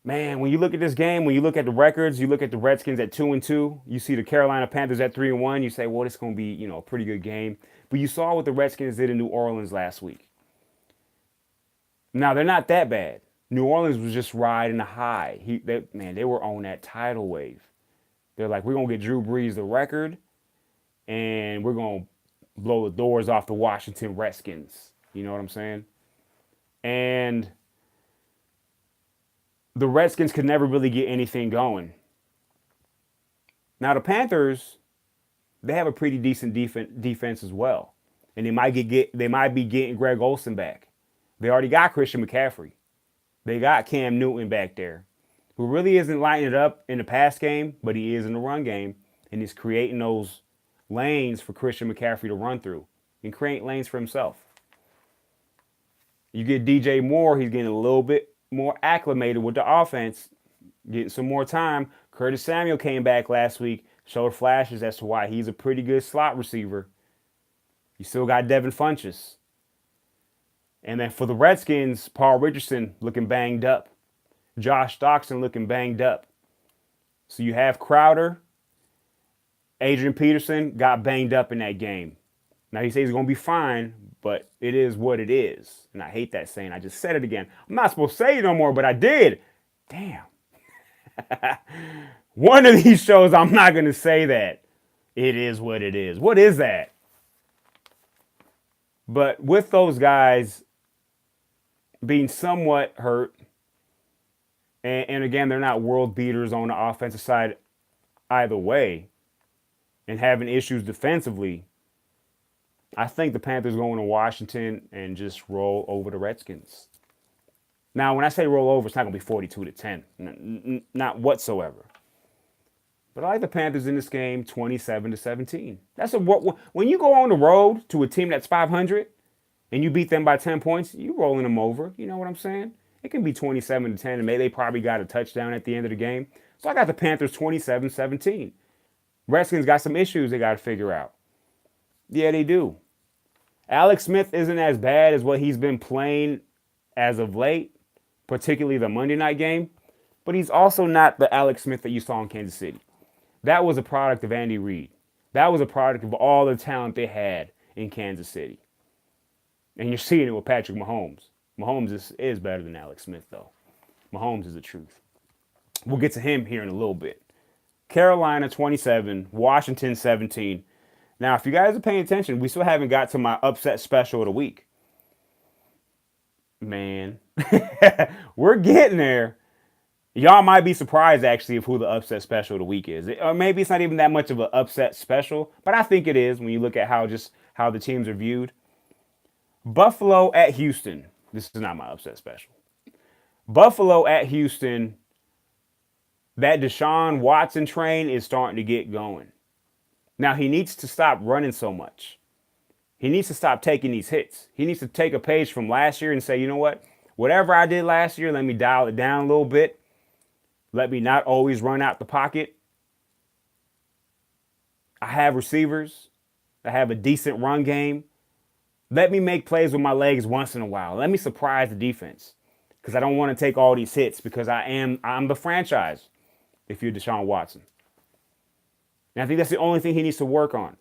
Man, when you look at this game, when you look at the records, you look at the Redskins at 2-2, you see the Carolina Panthers at 3-1, you say, well, it's going to be, a pretty good game. But you saw what the Redskins did in New Orleans last week. Now, they're not that bad. New Orleans was just riding a high. They were on that tidal wave. They're like, we're going to get Drew Brees the record, and we're going to blow the doors off the Washington Redskins. You know what I'm saying? And the Redskins could never really get anything going. Now, the Panthers, they have a pretty decent defense as well. And they might be getting Greg Olsen back. They already got Christian McCaffrey. They got Cam Newton back there, who really isn't lighting it up in the pass game, but he is in the run game. And he's creating those lanes for Christian McCaffrey to run through and create lanes for himself. You get DJ Moore, he's getting a little bit more acclimated with the offense, getting some more time. Curtis Samuel came back last week, showed flashes as to why he's a pretty good slot receiver. You still got Devin Funchess. And then for the Redskins, Paul Richardson looking banged up. Josh Stockton looking banged up. So you have Crowder. Adrian Peterson got banged up in that game. Now he says he's going to be fine, but it is what it is. And I hate that saying. I just said it again. I'm not supposed to say it no more, but I did. Damn. One of these shows, I'm not going to say that. It is what it is. What is that? But with those guys being somewhat hurt, and again, they're not world beaters on the offensive side either way, and having issues defensively, I think the Panthers going to Washington and just roll over the Redskins. Now, when I say roll over, it's not going to be 42-10. Not whatsoever. But I like the Panthers in this game 27-17. That's when you go on the road to a team that's 500 and you beat them by 10 points, you rolling them over. You know what I'm saying? It can be 27-10, and maybe they probably got a touchdown at the end of the game. So I got the Panthers 27-17. Redskins got some issues they got to figure out. Yeah, they do. Alex Smith isn't as bad as what he's been playing as of late, particularly the Monday night game, but he's also not the Alex Smith that you saw in Kansas City. That was a product of Andy Reid. That was a product of all the talent they had in Kansas City. And you're seeing it with Patrick Mahomes. Mahomes is better than Alex Smith, though. Mahomes is the truth. We'll get to him here in a little bit. Carolina 27, Washington 17. Now, if you guys are paying attention, we still haven't got to my upset special of the week. Man, we're getting there. Y'all might be surprised, actually, of who the upset special of the week is. Or maybe it's not even that much of an upset special, but I think it is when you look at how the teams are viewed. Buffalo at Houston. This is not my upset special. Buffalo at Houston. That Deshaun Watson train is starting to get going. Now, he needs to stop running so much. He needs to stop taking these hits. He needs to take a page from last year and say, you know what? Whatever I did last year, let me dial it down a little bit. Let me not always run out the pocket. I have receivers. I have a decent run game. Let me make plays with my legs once in a while. Let me surprise the defense. Because I don't want to take all these hits because I'm the franchise if you're Deshaun Watson. And I think that's the only thing he needs to work on.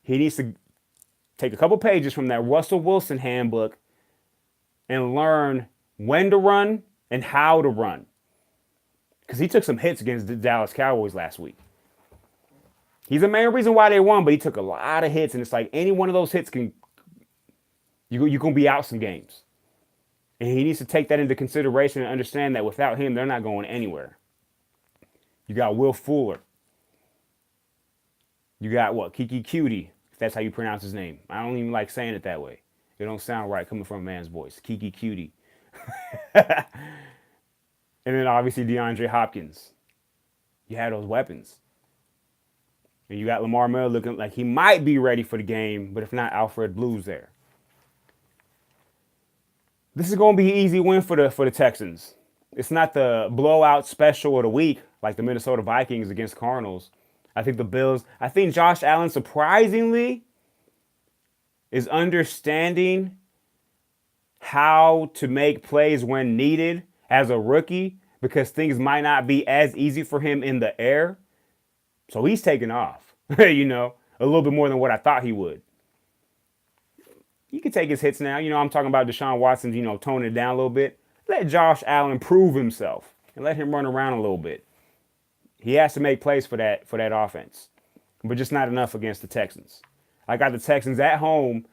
He needs to take a couple pages from that Russell Wilson handbook and learn when to run and how to run. Because he took some hits against the Dallas Cowboys last week. He's the main reason why they won, but he took a lot of hits, and it's like any one of those hits you're going to be out some games. And he needs to take that into consideration and understand that without him, they're not going anywhere. You got Will Fuller. You got what? Kiki Cutie, if that's how you pronounce his name. I don't even like saying it that way. It don't sound right coming from a man's voice. Kiki Cutie. And then obviously DeAndre Hopkins. You had those weapons. And you got Lamar Miller looking like he might be ready for the game, but if not, Alfred Blue's there. This is going to be an easy win for the Texans. It's not the blowout special of the week like the Minnesota Vikings against Cardinals. I think Josh Allen surprisingly is understanding how to make plays when needed as a rookie because things might not be as easy for him in the air. So he's taking off, a little bit more than what I thought he would. He can take his hits now. I'm talking about Deshaun Watson, toning it down a little bit. Let Josh Allen prove himself and let him run around a little bit. He has to make plays for that offense, but just not enough against the Texans. I got the Texans at home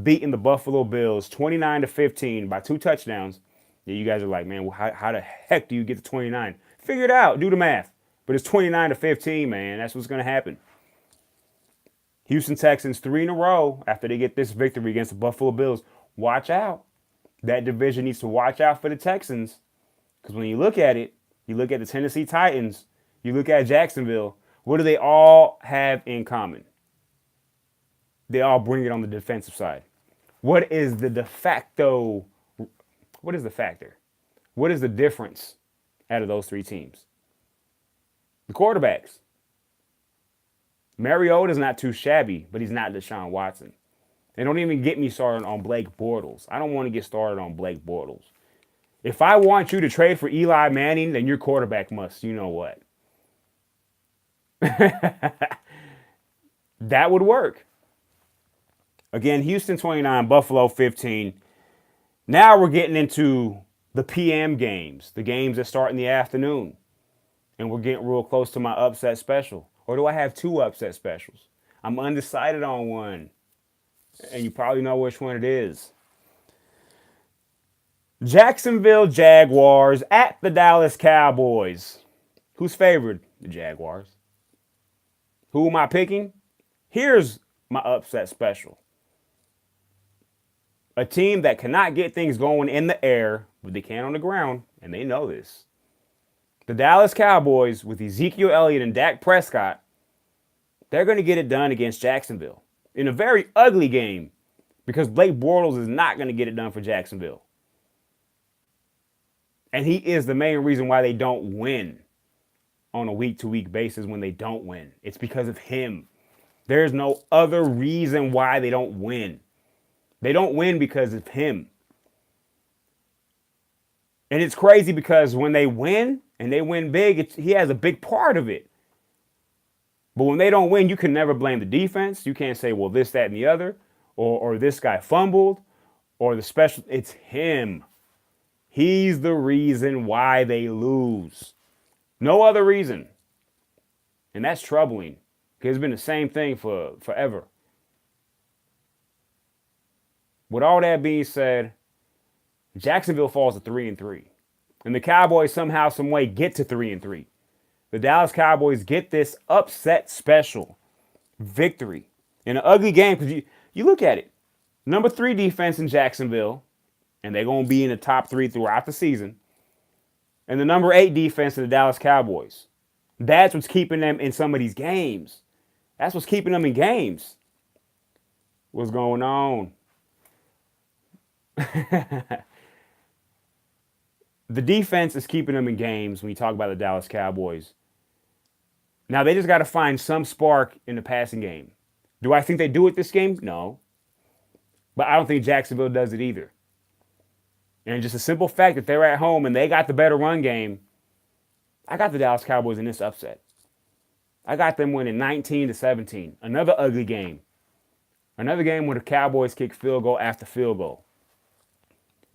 beating the Buffalo Bills 29-15 by 2 touchdowns. Yeah, you guys are like, man, well, how the heck do you get to 29? Figure it out. Do the math. But it's 29-15, man. That's what's going to happen. Houston Texans 3 in a row after they get this victory against the Buffalo Bills. Watch out. That division needs to watch out for the Texans. Because when you look at it, you look at the Tennessee Titans, you look at Jacksonville, what do they all have in common? They all bring it on the defensive side. What is the factor? What is the difference out of those 3 teams? The quarterbacks. Mariota's not too shabby, but he's not Deshaun Watson. And don't even get me started on Blake Bortles. I don't want to get started on Blake Bortles. If I want you to trade for Eli Manning, then your quarterback must, you know what? That would work. Again, Houston 29, Buffalo 15. Now we're getting into the PM games, the games that start in the afternoon. And we're getting real close to my upset special. Or do I have 2 upset specials? I'm undecided on one. And you probably know which one it is. Jacksonville Jaguars at the Dallas Cowboys. Who's favored? The Jaguars. Who am I picking? Here's my upset special. A team that cannot get things going in the air, but they can on the ground, and they know this. The Dallas Cowboys with Ezekiel Elliott and Dak Prescott, they're going to get it done against Jacksonville in a very ugly game because Blake Bortles is not going to get it done for Jacksonville. And he is the main reason why they don't win on a week-to-week basis when they don't win. It's because of him. There's no other reason why they don't win. They don't win because of him. And it's crazy because when they win, and they win big, he has a big part of it. But when they don't win, you can never blame the defense. You can't say, well, this, that, and the other, or this guy fumbled, or the special. It's him. He's the reason why they lose. No other reason. And that's troubling because it's been the same thing for forever. With all that being said, Jacksonville falls to 3-3. And the Cowboys somehow, some way get to 3-3. The Dallas Cowboys get this upset special victory in an ugly game because you look at it. Number 3 defense in Jacksonville, and they're going to be in the top 3 throughout the season. And the number 8 defense in the Dallas Cowboys. That's what's keeping them in some of these games. That's what's keeping them in games. What's going on? The defense is keeping them in games when you talk about the Dallas Cowboys. Now, they just got to find some spark in the passing game. Do I think they do it this game? No. But I don't think Jacksonville does it either. And just a simple fact that they're at home and they got the better run game, I got the Dallas Cowboys in this upset. I got them winning 19-17. Another ugly game. Another game where the Cowboys kick field goal after field goal.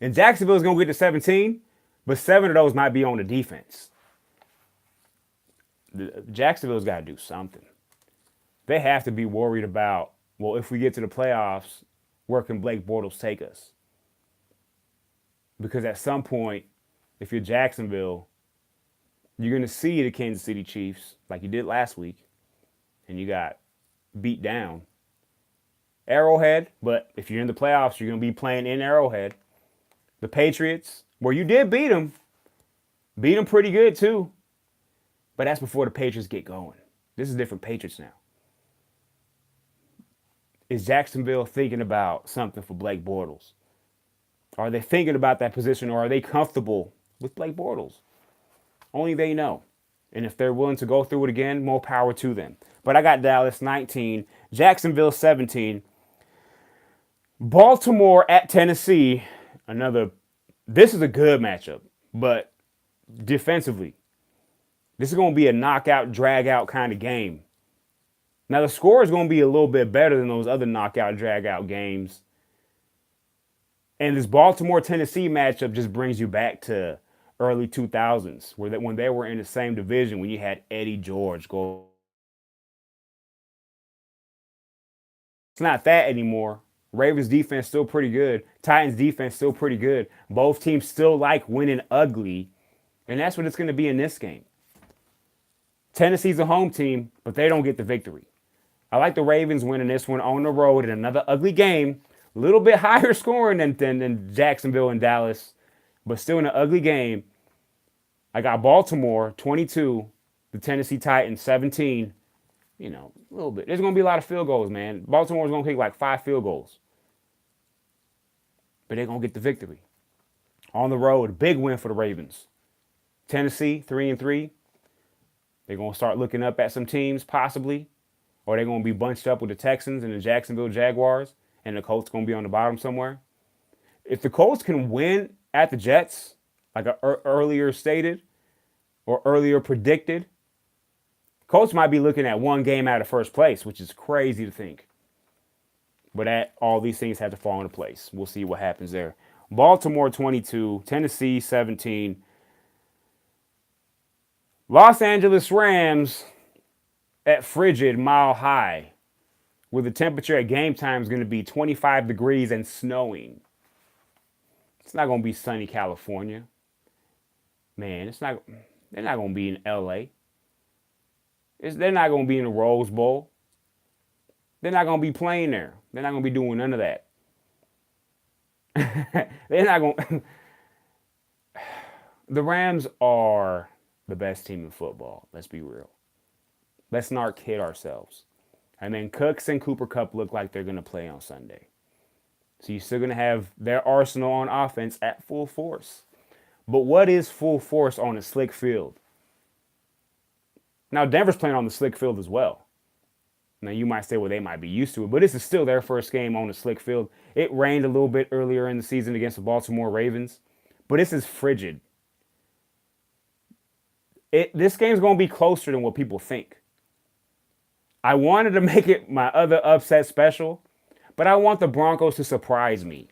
And Jacksonville is going to get to 17, but 7 of those might be on the defense. Jacksonville's got to do something. They have to be worried about, well, if we get to the playoffs, where can Blake Bortles take us? Because at some point, if you're Jacksonville, you're going to see the Kansas City Chiefs like you did last week, and you got beat down. Arrowhead, but if you're in the playoffs, you're going to be playing in Arrowhead. The Patriots, where you did beat them pretty good too. But that's before the Patriots get going. This is different Patriots now. Is Jacksonville thinking about something for Blake Bortles? Are they thinking about that position, or are they comfortable with Blake Bortles? Only they know. And if they're willing to go through it again, more power to them. But I got Dallas 19, Jacksonville 17. Baltimore at Tennessee. This is a good matchup, but defensively, this is going to be a knockout, drag-out kind of game. Now, the score is going to be a little bit better than those other knockout, drag-out games. And this Baltimore-Tennessee matchup just brings you back to early 2000s, when they were in the same division, when you had Eddie George go. It's not that anymore. Ravens defense still pretty good. Titans defense still pretty good. Both teams still like winning ugly. And that's what it's going to be in this game. Tennessee's a home team, but they don't get the victory. I like the Ravens winning this one on the road in another ugly game. A little bit higher scoring than Jacksonville and Dallas, but still in an ugly game. I got Baltimore 22, the Tennessee Titans 17. You know, a little bit. There's going to be a lot of field goals, man. Baltimore's going to kick like 5 field goals. But they're going to get the victory. On the road, big win for the Ravens. Tennessee, 3-3. They're going to start looking up at some teams, possibly. Or they're going to be bunched up with the Texans and the Jacksonville Jaguars. And the Colts going to be on the bottom somewhere. If the Colts can win at the Jets, like earlier stated, or earlier predicted, Colts might be looking at one game out of first place, which is crazy to think. But all these things have to fall into place. We'll see what happens there. Baltimore 22, Tennessee 17. Los Angeles Rams at frigid Mile High, where the temperature at game time is going to be 25 degrees and snowing. It's not going to be sunny California. Man, they're not going to be in L.A. They're not going to be in the Rose Bowl. They're not going to be playing there. They're not going to be doing none of that. They're not going. The Rams are the best team in football. Let's be real. Let's not kid ourselves. And then Cooks and Cooper Kupp look like they're going to play on Sunday. So you're still going to have their arsenal on offense at full force. But what is full force on a slick field? Now, Denver's playing on the slick field as well. Now, you might say, well, they might be used to it, but this is still their first game on a slick field. It rained a little bit earlier in the season against the Baltimore Ravens, but this is frigid. This game's going to be closer than what people think. I wanted to make it my other upset special, but I want the Broncos to surprise me.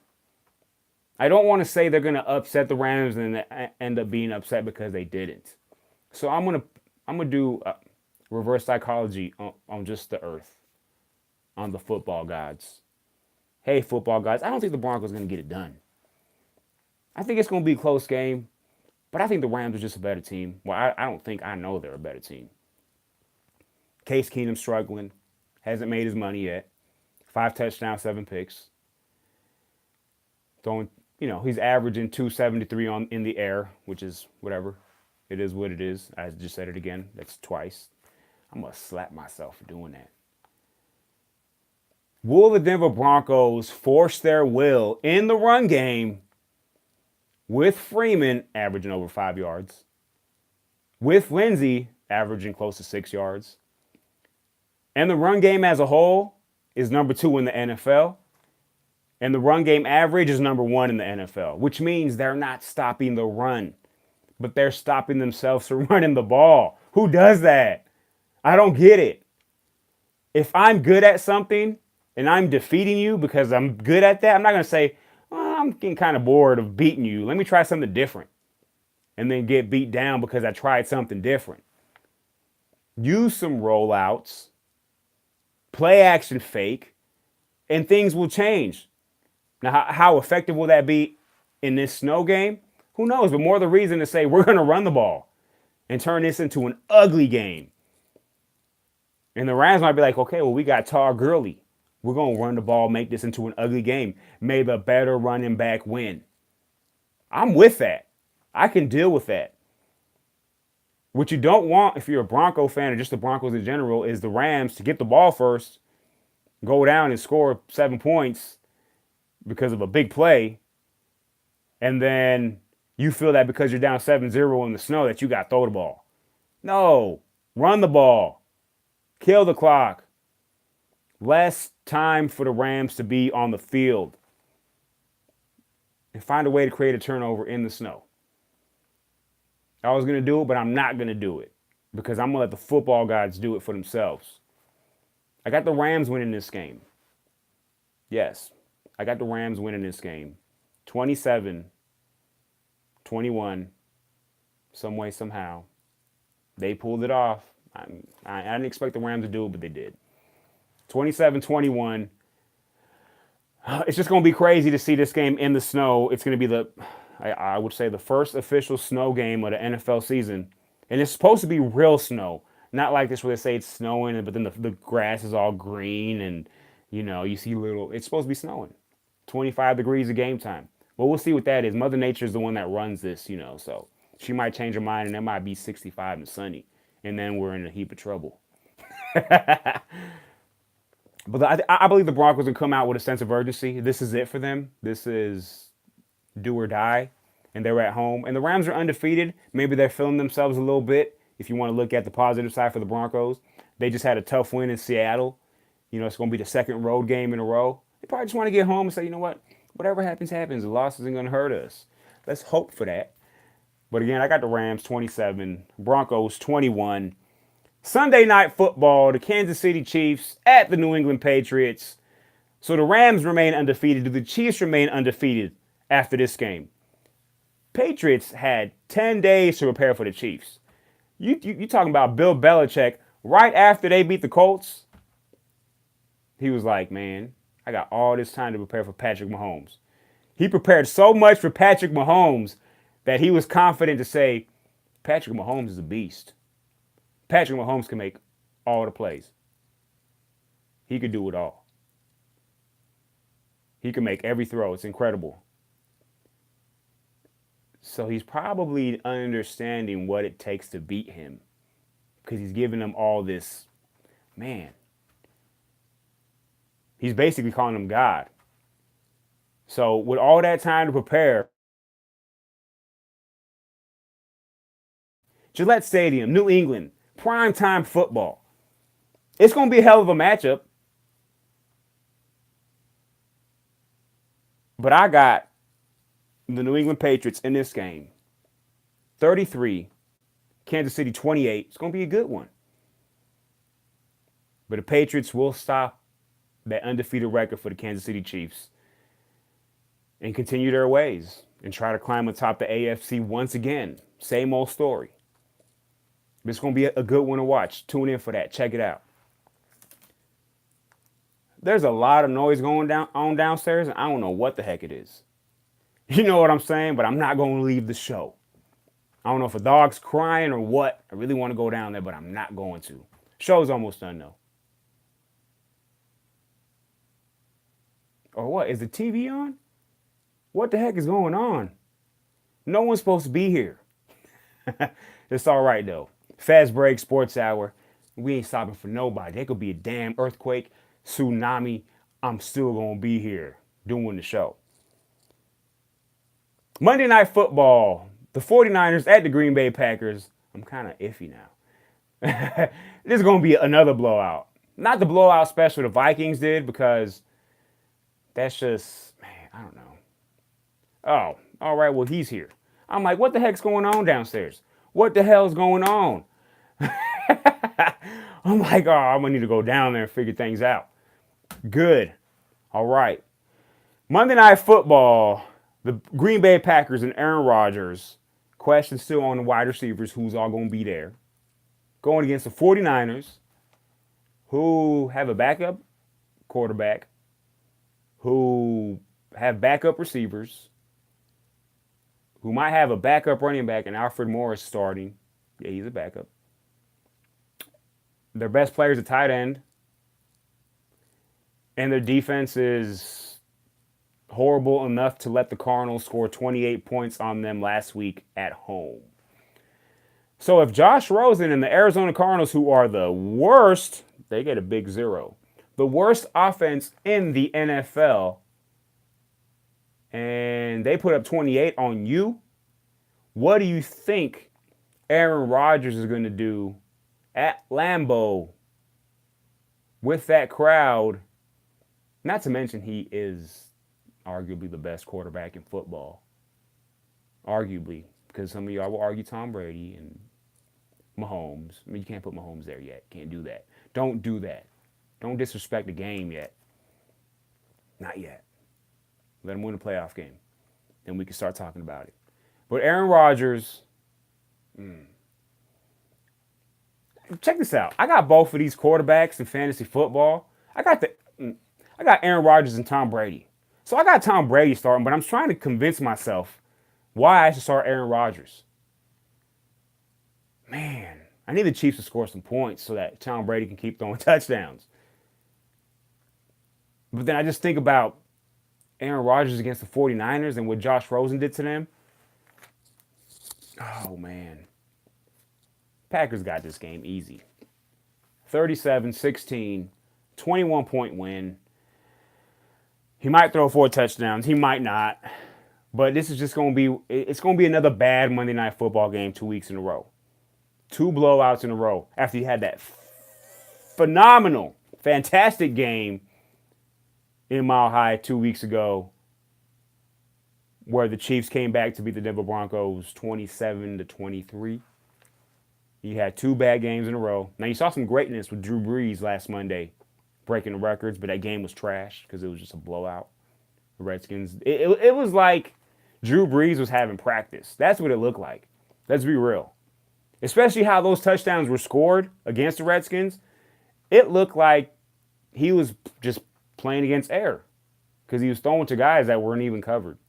I don't want to say they're going to upset the Rams and end up being upset because they didn't. So I'm gonna do reverse psychology on just the earth, on the football gods. Hey, football gods, I don't think the Broncos are going to get it done. I think it's going to be a close game, but I think the Rams are just a better team. Well, I don't think, I know they're a better team. Case Keenum struggling, hasn't made his money yet. 5 touchdowns, 7 picks. Throwing, he's averaging 273 in the air, which is whatever. It is what it is. I just said it again. That's twice. I'm going to slap myself for doing that. Will the Denver Broncos force their will in the run game with Freeman averaging over 5 yards, with Lindsey averaging close to 6 yards, and the run game as a whole is number 2 in the NFL, and the run game average is number 1 in the NFL, which means they're not stopping the run, but they're stopping themselves from running the ball. Who does that? I don't get it. If I'm good at something and I'm defeating you because I'm good at that, I'm not going to say, I'm getting kind of bored of beating you. Let me try something different. And then get beat down because I tried something different. Use some rollouts, play action fake, and things will change. Now, how effective will that be in this snow game? Who knows? But more the reason to say we're going to run the ball and turn this into an ugly game. And the Rams might be like, okay, well, we got Todd Gurley. We're going to run the ball, make this into an ugly game. May the better running back win. I'm with that. I can deal with that. What you don't want, if you're a Bronco fan or just the Broncos in general, is the Rams to get the ball first, go down and score 7 points because of a big play, and then you feel that because you're down 7-0 in the snow that you got to throw the ball. No. Run the ball. Kill the clock. Less time for the Rams to be on the field. And find a way to create a turnover in the snow. I was going to do it, but I'm not going to do it. Because I'm going to let the football gods do it for themselves. I got the Rams winning this game. Yes. I got the Rams winning this game. 27-21. Some way, somehow. They pulled it off. I didn't expect the Rams to do it, but they did. 27-21. It's just going to be crazy to see this game in the snow. It's going to be I would say the first official snow game of the NFL season. And it's supposed to be real snow. Not like this where they say it's snowing, but then the grass is all green and, you see it's supposed to be snowing. 25 degrees at game time. Well, we'll see what that is. Mother Nature is the one that runs this, so she might change her mind and it might be 65 and sunny. And then we're in a heap of trouble. But I believe the Broncos will come out with a sense of urgency. This is it for them. This is do or die. And they're at home. And the Rams are undefeated. Maybe they're feeling themselves a little bit. If you want to look at the positive side for the Broncos. They just had a tough win in Seattle. It's going to be the second road game in a row. They probably just want to get home and say, you know what? Whatever happens, happens. The loss isn't going to hurt us. Let's hope for that. But again, I got the Rams 27, Broncos 21. Sunday Night Football, the Kansas City Chiefs at the New England Patriots. So the Rams remain undefeated. Do the Chiefs remain undefeated after this game? Patriots had 10 days to prepare for the Chiefs. You talking about Bill Belichick right after they beat the Colts? He was like, man, I got all this time to prepare for Patrick Mahomes. He prepared so much for Patrick Mahomes that he was confident to say, Patrick Mahomes is a beast. Patrick Mahomes can make all the plays. He could do it all. He can make every throw. It's incredible. So he's probably understanding what it takes to beat him because he's giving them all this, man. He's basically calling him God. So with all that time to prepare, Gillette Stadium, New England, primetime football. It's going to be a hell of a matchup. But I got the New England Patriots in this game. 33, Kansas City 28. It's going to be a good one. But the Patriots will stop that undefeated record for the Kansas City Chiefs and continue their ways and try to climb atop the AFC once again. Same old story. But it's going to be a good one to watch. Tune in for that. Check it out. There's a lot of noise going on downstairs, and I don't know what the heck it is. You know what I'm saying? But I'm not going to leave the show. I don't know if a dog's crying or what. I really want to go down there, but I'm not going to. Show's almost done, though. Or what? Is the TV on? What the heck is going on? No one's supposed to be here. It's all right, though. Fast break, sports hour. We ain't stopping for nobody. There could be a damn earthquake, tsunami. I'm still going to be here doing the show. Monday Night Football. The 49ers at the Green Bay Packers. I'm kind of iffy now. This is going to be another blowout. Not the blowout special the Vikings did because that's just, man, I don't know. Oh, all right, well, he's here. I'm like, what the heck's going on downstairs? What the hell's going on? I'm like, oh, I'm going to need to go down there and figure things out. Good. All right. Monday Night Football, the Green Bay Packers and Aaron Rodgers. Question still on the wide receivers, who's all going to be there. Going against the 49ers, who have a backup quarterback, who have backup receivers, who might have a backup running back and Alfred Morris starting. Yeah, he's a backup. Their best player is a tight end. And their defense is horrible enough to let the Cardinals score 28 points on them last week at home. So if Josh Rosen and the Arizona Cardinals, who are the worst, they get a big 0. The worst offense in the NFL, and they put up 28 on you, what do you think Aaron Rodgers is going to do at Lambeau with that crowd? Not to mention he is arguably the best quarterback in football. Arguably, because some of y'all will argue Tom Brady and Mahomes. I mean, you can't put Mahomes there yet. Can't do that. Don't do that. Don't disrespect the game yet. Not yet. Let him win a playoff game. Then we can start talking about it. But Aaron Rodgers, check this out. I got both of these quarterbacks in fantasy football. I got Aaron Rodgers and Tom Brady. So I got Tom Brady starting, but I'm trying to convince myself why I should start Aaron Rodgers. Man, I need the Chiefs to score some points so that Tom Brady can keep throwing touchdowns. But then I just think about Aaron Rodgers against the 49ers and what Josh Rosen did to them. Oh, man. Packers got this game easy. 37-16, 21-point win. He might throw 4 touchdowns. He might not. But this is just going to be, it's going to be another bad Monday Night Football game 2 weeks in a row. 2 blowouts in a row after you had that phenomenal, fantastic game in Mile High 2 weeks ago where the Chiefs came back to beat the Denver Broncos 27-23. You had 2 bad games in a row. Now, you saw some greatness with Drew Brees last Monday, breaking the records, but that game was trash because it was just a blowout. The Redskins, it was like Drew Brees was having practice. That's what it looked like. Let's be real. Especially how those touchdowns were scored against the Redskins. It looked like he was just playing against air because he was throwing to guys that weren't even covered.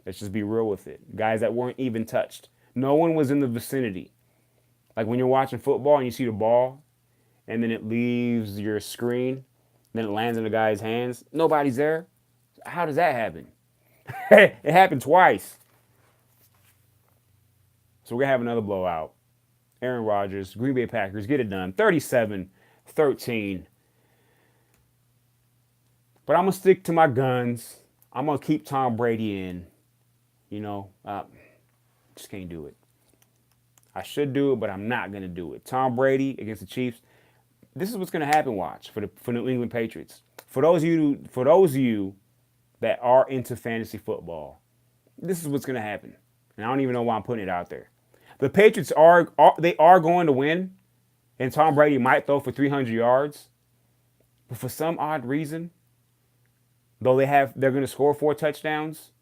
Let's just be real with it. Guys that weren't even touched. No one was in the vicinity. Like when you're watching football and you see the ball and then it leaves your screen, then it lands in the guy's hands. Nobody's there. How does that happen? It happened twice. So we're going to have another blowout. Aaron Rodgers, Green Bay Packers, get it done. 37-13. But I'm going to stick to my guns. I'm going to keep Tom Brady in. Just can't do it. I should do it, but I'm not going to do it. Tom Brady against the Chiefs. This is what's going to happen, watch, for New England Patriots. For those of you that are into fantasy football, this is what's going to happen. And I don't even know why I'm putting it out there. The Patriots are going to win, and Tom Brady might throw for 300 yards. But for some odd reason, though they're going to score 4 touchdowns,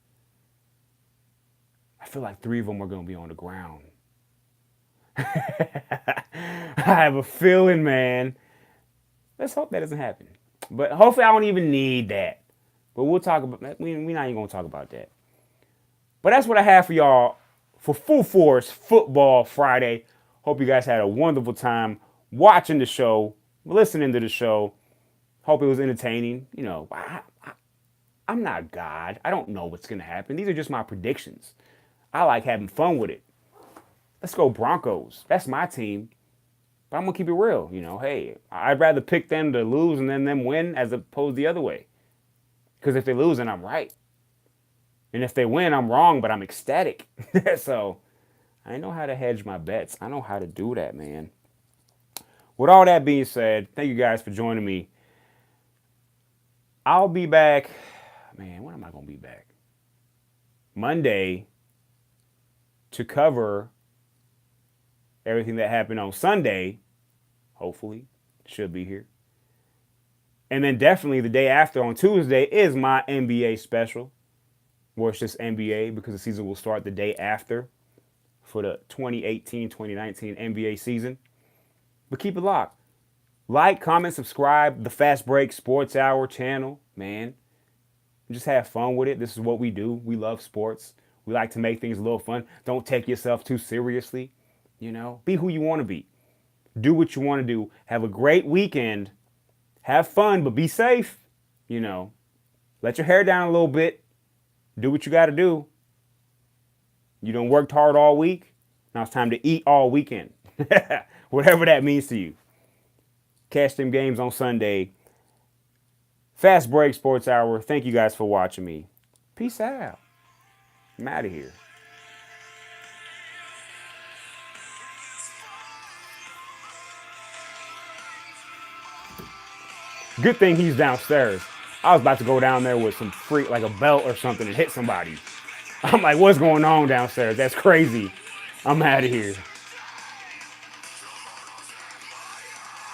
I feel like 3 of them are going to be on the ground. I have a feeling, man. Let's hope that doesn't happen. But hopefully I don't even need that. But we'll talk about that. We're not even going to talk about that. But that's what I have for y'all for Full Force Football Friday. Hope you guys had a wonderful time watching the show, listening to the show. Hope it was entertaining. I'm not God. I don't know what's going to happen. These are just my predictions. I like having fun with it. Let's go Broncos. That's my team. But I'm going to keep it real. Hey, I'd rather pick them to lose and then them win as opposed to the other way. Because if they lose, then I'm right. And if they win, I'm wrong, but I'm ecstatic. So I know how to hedge my bets. I know how to do that, man. With all that being said, thank you guys for joining me. I'll be back. Man, when am I going to be back? Monday to cover everything that happened on Sunday. Hopefully. Should be here. And then definitely the day after on Tuesday is my NBA special. Where it's just NBA because the season will start the day after for the 2018-2019 NBA season. But keep it locked. Like, comment, subscribe. The Fast Break Sports Hour channel, man. Just have fun with it. This is what we do. We love sports. We like to make things a little fun. Don't take yourself too seriously. Be who you want to be. Do what you want to do. Have a great weekend. Have fun, but be safe. Let your hair down a little bit. Do what you got to do. You done worked hard all week. Now it's time to eat all weekend. Whatever that means to you. Catch them games on Sunday. Fast Break Sports Hour. Thank you guys for watching me. Peace out. I'm out of here. Good thing he's downstairs. I was about to go down there with some freak, like a belt or something, and hit somebody. I'm like, what's going on downstairs? That's crazy. I'm out of here.